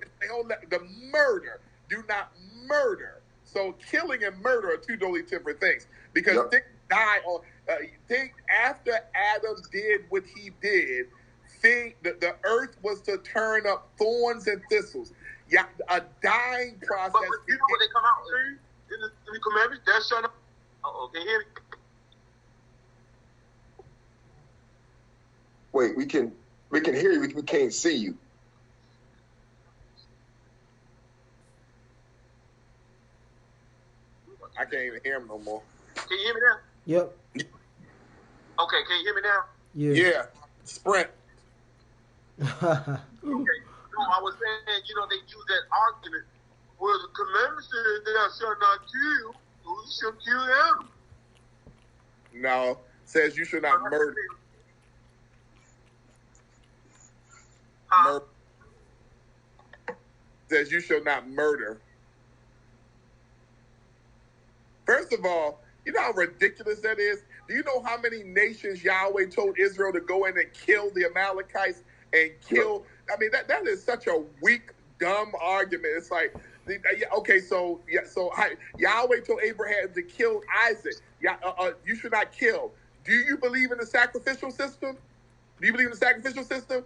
The murder. Do not murder. So killing and murder are two totally different things. Because things die on. Think after Adam did what he did, the earth was to turn up thorns and thistles. Yeah, a dying process. But you know when they come out in the commandments, thou shalt not. Can you hear me? Wait, we can hear you. We can't see you. I can't even hear him no more. Can you hear me now? Yep. Okay, can you hear me now? Yeah. Sprint. Okay. No, I was saying, they use that argument. Well, the commandment says thou shalt not kill, so you shall kill them. No, says you should not murder. Murder. Says you shall not murder. First of all, you know how ridiculous that is? Do you know how many nations Yahweh told Israel to go in and kill the Amalekites and kill? I mean, that is such a weak, dumb argument. It's like, okay, so Yahweh told Abraham to kill Isaac. You should not kill. Do you believe in the sacrificial system? Do you believe in the sacrificial system?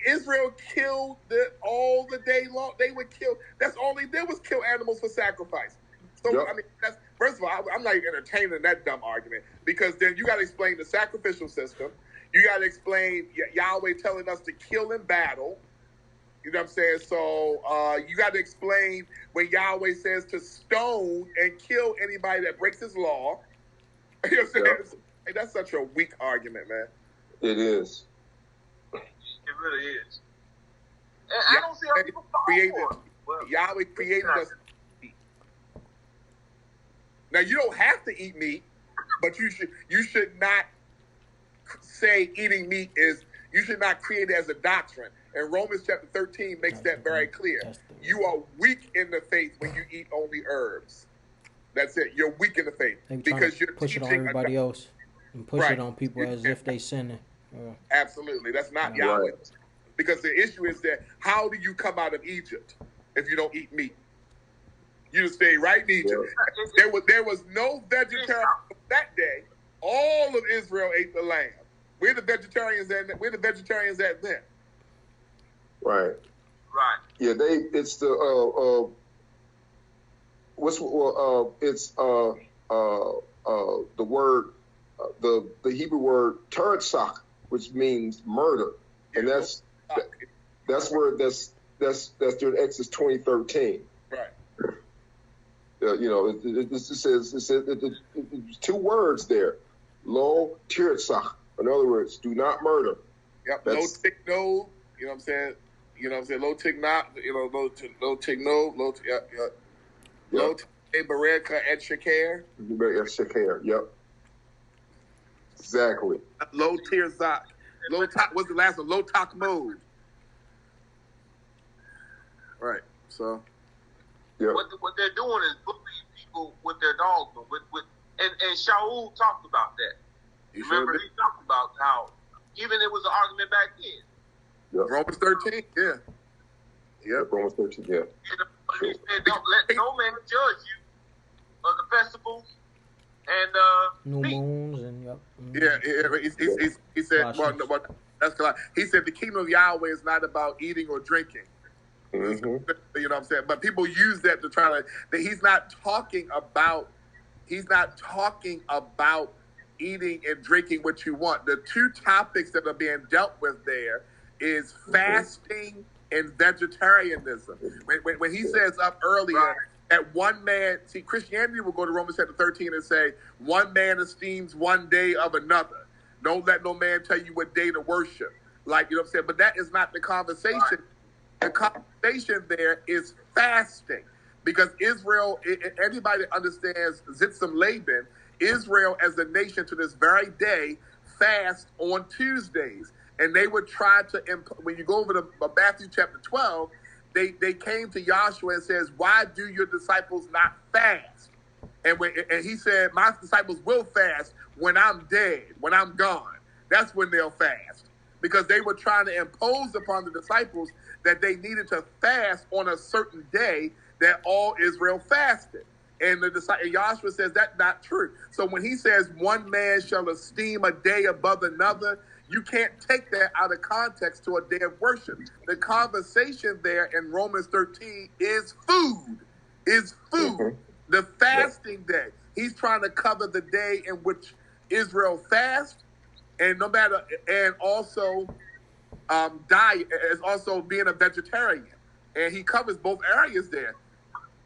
Israel killed all the day long. They would kill. That's all they did was kill animals for sacrifice. So, I mean, first of all, I'm not even entertaining that dumb argument because then you got to explain the sacrificial system. You got to explain Yahweh telling us to kill in battle. You know what I'm saying? So you got to explain when Yahweh says to stone and kill anybody that breaks his law. You know what I'm saying? Hey, that's such a weak argument, man. It is. It really is. And I don't see how people fall for it. Yahweh created us. Now you don't have to eat meat, but you should not say eating meat is. You should not create it as a doctrine. And Romans chapter 13 makes that very clear. You are weak in the faith when you eat only herbs. That's it. You're weak in the faith because you're push it on everybody else and push it on people as if they sinning. Absolutely, that's not Yahweh. Because the issue is that how do you come out of Egypt if you don't eat meat? You just stay right in Egypt. There was no vegetarian that day. All of Israel ate the lamb. We're the vegetarians at then. Right. Yeah, it's the the word the Hebrew word teretzach, which means murder, and that's during Exodus 20:13. Right. It says two words there, lo teretzach. In other words, do not murder. Yep. Lo tigno. You know what I'm saying? Lo tignot. Lo tigno. Lo bereka et sheker. Et sheker. Yep. Exactly. Lo tirzak. What's the last one? Lo tak mode. Right. So. Yeah. What they're doing is bullying people with their dogma. And Shaul talked about that. Remember, he talked about how even it was an argument back then. Yep. Romans 13, yeah. Yep, Romans 13, yeah. He said, don't let no man judge you of the festivals and new moons and he said, that's correct. He said the kingdom of Yahweh is not about eating or drinking. Mm-hmm. You know what I'm saying? But people use that to try to. He's not talking about eating and drinking what you want. The two topics that are being dealt with there is fasting and vegetarianism. When he says up earlier that one man, see, Christianity will go to Romans chapter 13 and say, one man esteems one day of another. Don't let no man tell you what day to worship. Like, you know what I'm saying? But that is not the conversation. Right. The conversation there is fasting. Because Israel, anybody that understands Zitzim Laban, Israel as a nation to this very day fast on Tuesdays. And they would try to, when you go over to Matthew chapter 12, they came to Joshua and says, why do your disciples not fast? And he said, my disciples will fast when I'm dead, when I'm gone. That's when they'll fast. Because they were trying to impose upon the disciples that they needed to fast on a certain day that all Israel fasted. And Joshua says that's not true. So when he says one man shall esteem a day above another, you can't take that out of context to a day of worship. The conversation there in Romans 13 is food. Mm-hmm. The fasting day. He's trying to cover the day in which Israel fast, and also diet, is also being a vegetarian. And he covers both areas there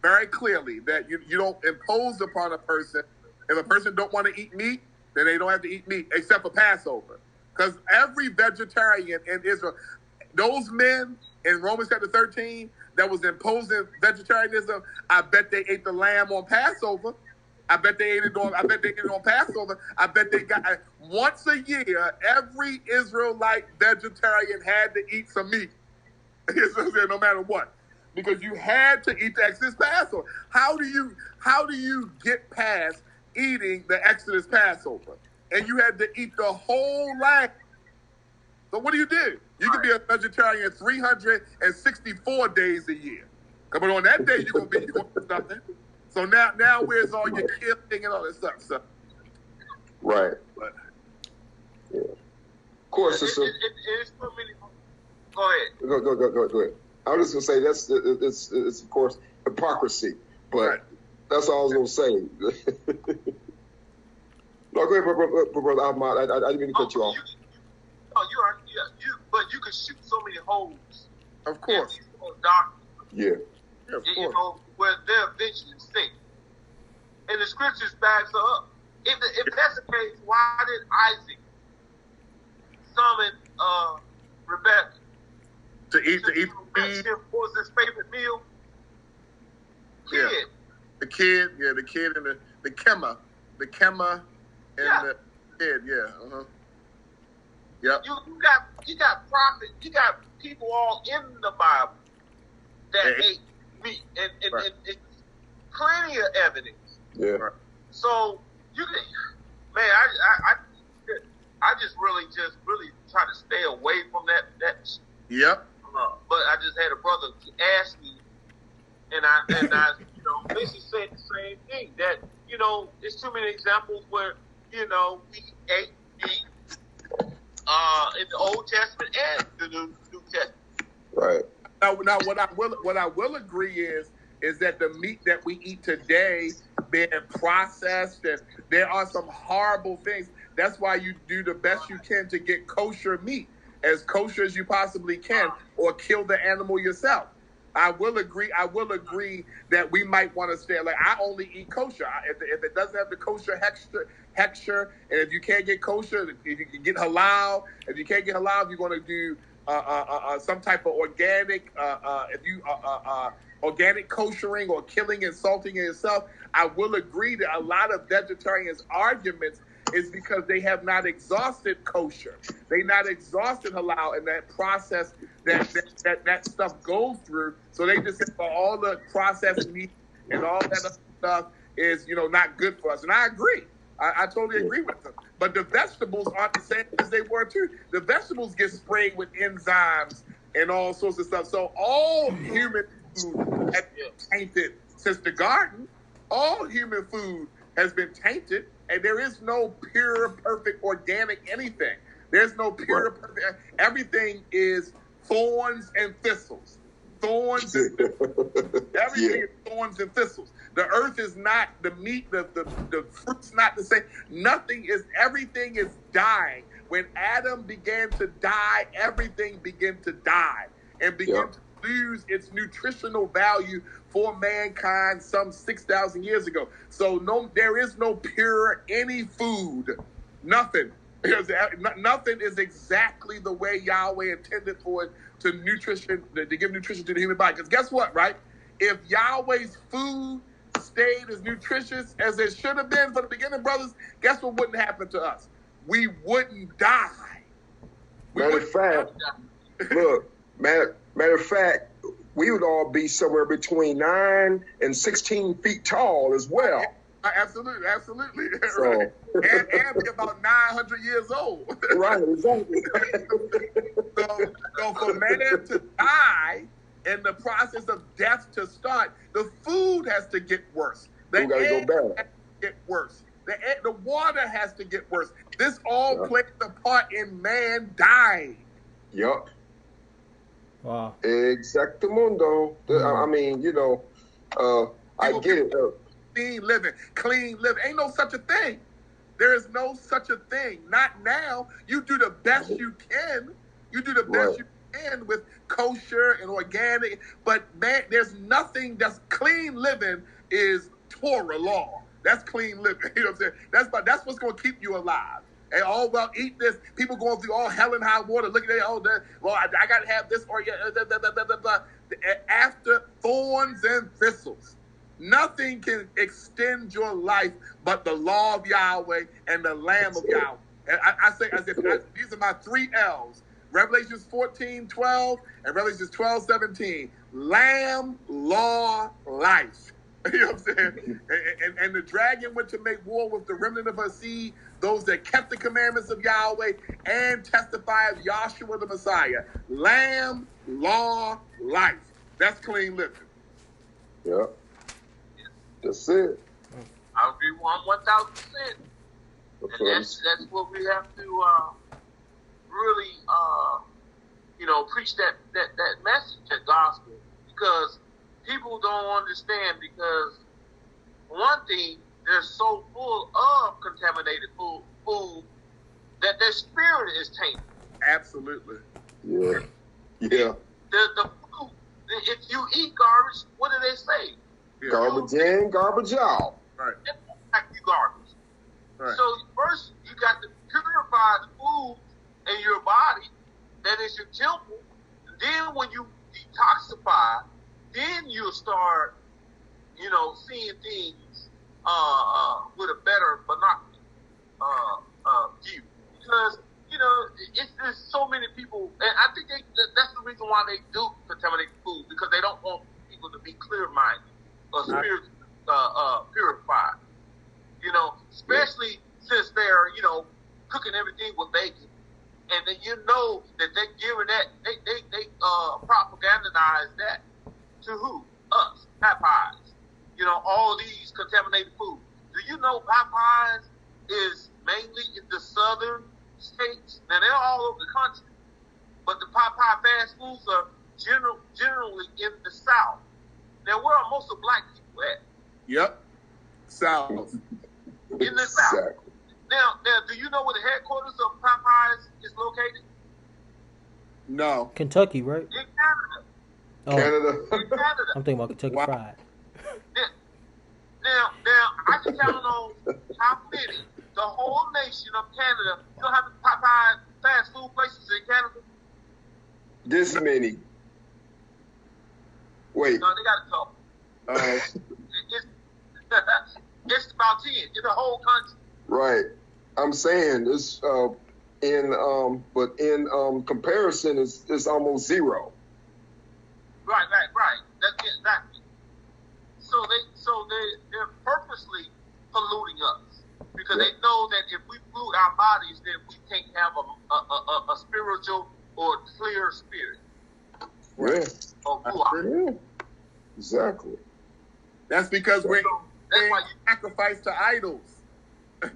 very clearly, that you don't impose upon a person. If a person don't want to eat meat, then they don't have to eat meat, except for Passover. Because every vegetarian in Israel, those men in Romans chapter 13 that was imposing vegetarianism, I bet they ate the lamb on Passover. I bet they ate it on Passover. I bet they got once a year, every Israelite vegetarian had to eat some meat. No matter what. Because you had to eat the Exodus Passover. How do you get past eating the Exodus Passover? And you had to eat the whole lamb. So what do? You can be a vegetarian 364 days a year. But on that day, you're going to do something. So now where's all your killing and all that stuff? So. Right. But, yeah. Of course, it's so many. Go ahead. Go ahead. I was just going to say it's of course hypocrisy, but right. That's all I was going to say. No, go ahead, brother Ahmad. I didn't mean to cut you off. But you can shoot so many holes. Of course. Yeah. Of course. You know, where they'll eventually sink. And the scriptures backs her up. If that's the case, why did Isaac summon Rebecca to eat what was his favorite meal? Kid. Yeah. The kid and the kemah. The kemah and the kid, yeah. Yep. You got prophets, you got people all in the Bible that ate meat, and it's plenty of evidence. Yeah. Right. So you can, man, I just really try to stay away from that. Yep. But I just had a brother ask me, and I basically said the same thing, that there's too many examples where we ate meat in the Old Testament and the New Testament. Right. Now, what I will agree is that the meat that we eat today being processed, and there are some horrible things. That's why you do the best you can to get kosher meat, as kosher as you possibly can, or kill the animal yourself. I will agree that we might want to stay. Like, I only eat kosher. If it doesn't have the kosher hexture, and if you can't get kosher, if you can get halal. If you can't get halal, if you're going to do some type of organic, organic kosherring or killing and salting it yourself, I will agree that a lot of vegetarians' arguments is because they have not exhausted kosher. They not exhausted halal and that process that stuff goes through. So they just say, well, all the processed meat and all that other stuff is, not good for us. And I agree. I totally agree with them. But the vegetables aren't the same as they were too. The vegetables get sprayed with enzymes and all sorts of stuff. So all human food has been tainted since the garden. All human food has been tainted. And there is no pure, perfect, organic anything. There's no pure, perfect. Everything is thorns and thistles. Thorns and thistles. Everything is thorns and thistles. The earth is not the meat. The fruit's not the same. Everything is dying. When Adam began to die, everything began to die and began to lose its nutritional value for mankind some 6,000 years ago. So there is no pure any food. Nothing. Nothing is exactly the way Yahweh intended for it to give nutrition to the human body. Because guess what, right? If Yahweh's food stayed as nutritious as it should have been for the beginning, brothers, guess what wouldn't happen to us? We wouldn't die. Matter of fact, we would all be somewhere between 9 and 16 feet tall as well. Absolutely. So, right. and be about 900 years old. Right, exactly. so for man to die and the process of death to start, the food has to get worse. The gotta air go bad. has to get worse. The water has to get worse. This all plays a part in man dying. Yup. Wow. Exactamundo. I mean, I get it. Clean living. Ain't no such a thing. There is no such a thing. Not now. You do the best you can. You do the best you can with kosher and organic. But man, there's nothing that's clean living is Torah law. That's clean living. You know what I'm saying? That's what's going to keep you alive. And eat this. People going through all hell and high water, looking at it, I got to have this or after thorns and thistles. Nothing can extend your life but the law of Yahweh and the Lamb of Yahweh. And I say these are my 3 L's. Revelations 14:12 and Revelations 12:17. Lamb, law, life. You know what I'm saying? And the dragon went to make war with the remnant of her seed, those that kept the commandments of Yahweh and testify of Yahshua the Messiah. Lamb, law, life. That's clean living. Yeah. That's it. I agree 1,000%. And that's what we have to really preach that message, that gospel, because people don't understand. Because one thing, they're so full of contaminated food that their spirit is tainted. Absolutely. Yeah. The food. If you eat garbage, what do they say? Yeah. Garbage in, garbage out. Right. Like you garbage. Right. So first you got to purify the food in your body, that is your temple. And then when you detoxify, then you'll start, seeing things with a better view. Because there's so many people, and I think that's the reason why they do contaminate food, because they don't want people to be clear-minded or spiritually purified. Especially since they're, cooking everything with bacon. And then that they're giving that, they propagandize that to who? Us, Popeyes. All these contaminated foods. Do you know Popeyes is mainly in the southern states? Now, they're all over the country. But the Popeye fast foods are generally in the South. Now, where are most of black people at? Yep. South. In the South. Exactly. Now, do you know where the headquarters of Popeyes is located? No. Kentucky, right? In Canada. Oh, Canada. In Canada. I'm thinking about Kentucky Fried. Now, I can count on how many, the whole nation of Canada, you know how many Popeye fast food places in Canada? This many. Wait. No, they got a couple. It's about 10 in the whole country. Right. I'm saying this but in comparison it's almost zero. Right. That's it, exactly. So they're purposely polluting us because they know that if we pollute our bodies, then we can't have a spiritual or clear spirit. Yeah. Or ruach. Yeah. Exactly. That's because we're That's why sacrificed to idols.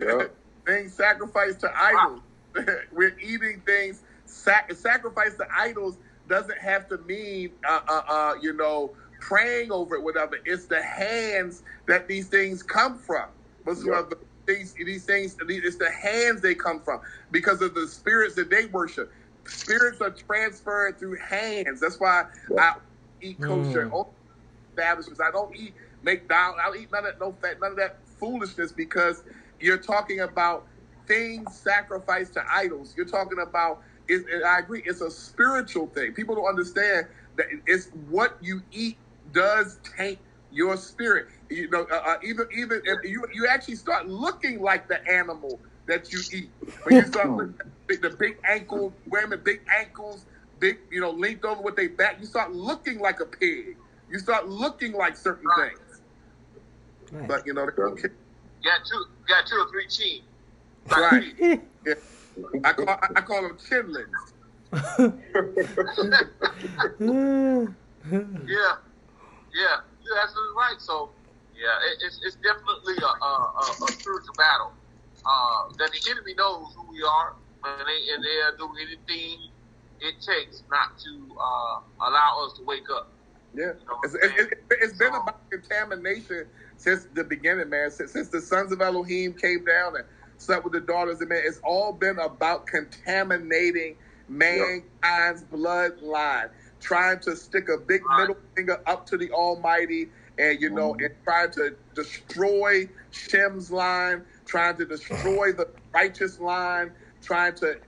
Yeah. Things sacrificed to idols. We're eating things. Sacrifice to idols doesn't have to mean, praying over it, whatever. It's the hands that these things come from. It's the hands they come from because of the spirits that they worship. Spirits are transferred through hands. That's why I eat kosher establishments. I don't eat McDonald's. I'll eat none of that foolishness because you're talking about things sacrificed to idols. You're talking about, and I agree, it's a spiritual thing. People don't understand that it's what you eat does taint your spirit. Even if you actually start looking like the animal that you eat. When you start with the big ankles, wearing big ankles, big, linked over with their back, you start looking like a pig. You start looking like certain things. Right. But got two or three chin. Right. Yeah. I call them chinlings. Yeah, you're absolutely right. So, it's definitely a spiritual battle. That the enemy knows who we are, and they'll do anything it takes not to allow us to wake up. Yeah, it's been about contamination since the beginning, man. Since the sons of Elohim came down and slept with the daughters of men, it's all been about contaminating mankind's bloodline, trying to stick a big middle finger up to the Almighty, and and trying to destroy Shem's line, trying to destroy the righteous line, trying to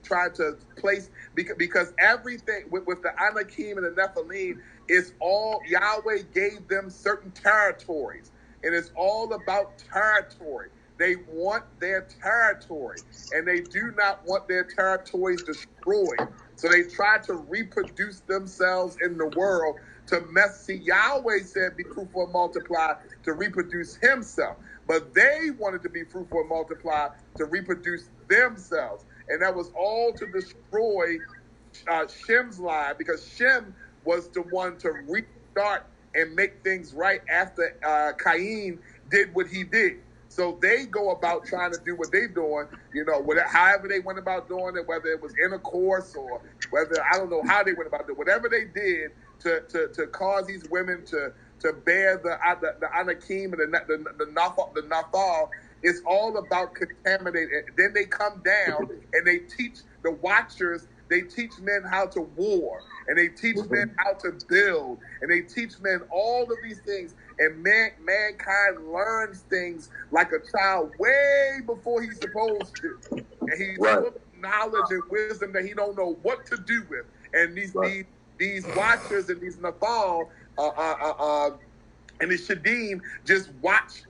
place because everything with the Anakim and the Nephilim is all Yahweh gave them certain territories, and it's all about territory. They want their territory, and they do not want their territories destroyed. So they try to reproduce themselves in the world to mess. See, Yahweh said, be fruitful and multiply to reproduce himself. But they wanted to be fruitful and multiply to reproduce themselves. And that was all to destroy Shem's line, because Shem was the one to restart and make things right after Cain did what he did. So they go about trying to do what they're doing, however they went about doing it, whether it was intercourse or whether, I don't know how they went about it, whatever they did to cause these women to bear the Anakim and the Nathal, it's all about contaminating. Then they come down and they teach the watchers, they teach men how to war, and they teach men how to build, and they teach men all of these things. And mankind learns things like a child way before he's supposed to. And he's full of knowledge and wisdom that he don't know what to do with. And these watchers and these Nathal and the Shadim just watch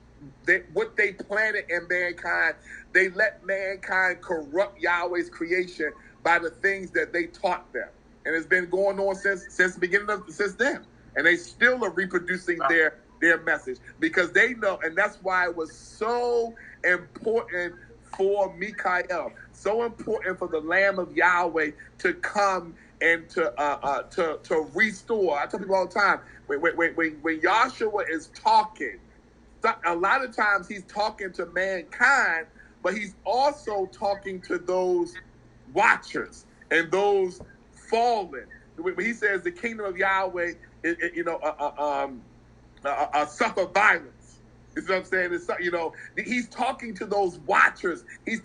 what they planted in mankind. They let mankind corrupt Yahweh's creation by the things that they taught them. And it's been going on since the beginning since then. And they still are reproducing their message, because they know, and that's why it was so important for Mikael, so important for the Lamb of Yahweh to come and to restore. I tell people all the time, when Yahshua is talking, a lot of times he's talking to mankind, but he's also talking to those watchers and those fallen. When he says the kingdom of Yahweh, suffer violence. You see what I'm saying? It's, he's talking to those watchers. He's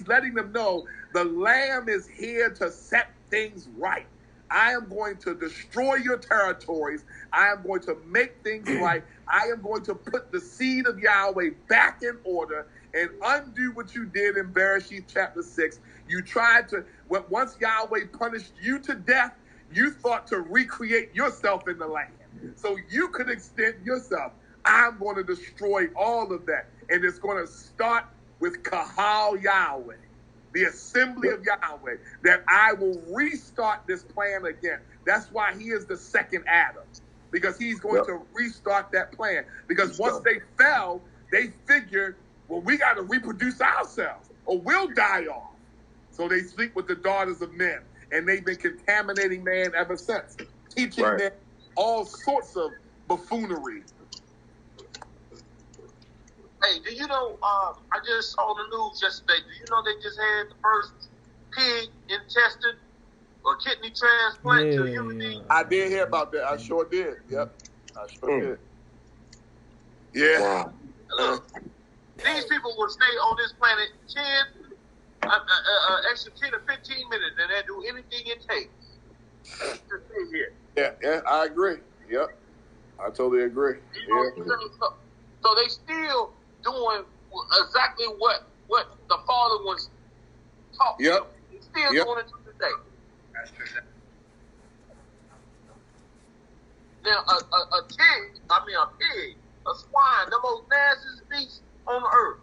letting them know the Lamb is here to set things right. I am going to destroy your territories. I am going to make things right. I am going to put the seed of Yahweh back in order and undo what you did in Bereshit chapter 6. You tried to, once Yahweh punished you to death, you thought to recreate yourself in the land so you could extend yourself. I'm going to destroy all of that. And it's going to start with Kahal Yahweh, the assembly of Yahweh, that I will restart this plan again. That's why he is the second Adam, because he's going to restart that plan. Because once they fell, they figured, well, we got to reproduce ourselves or we'll die off. So they sleep with the daughters of men, and they've been contaminating man ever since, teaching them all sorts of buffoonery. Hey, do you know, I just saw the news yesterday. Do you know they just had the first pig intestine or kidney transplant to a human being? I did hear about that. I sure did. Yep. I sure did. Yeah. Wow. Look, these people will stay on this planet 10 to 15 minutes, and they do anything it takes to stay here. Yeah, I agree. Yep. I totally agree. So they still doing exactly what the father was taught. Yep. He's still doing it to this day. That's true. Now, a pig A swine, the most nastiest beast on the earth.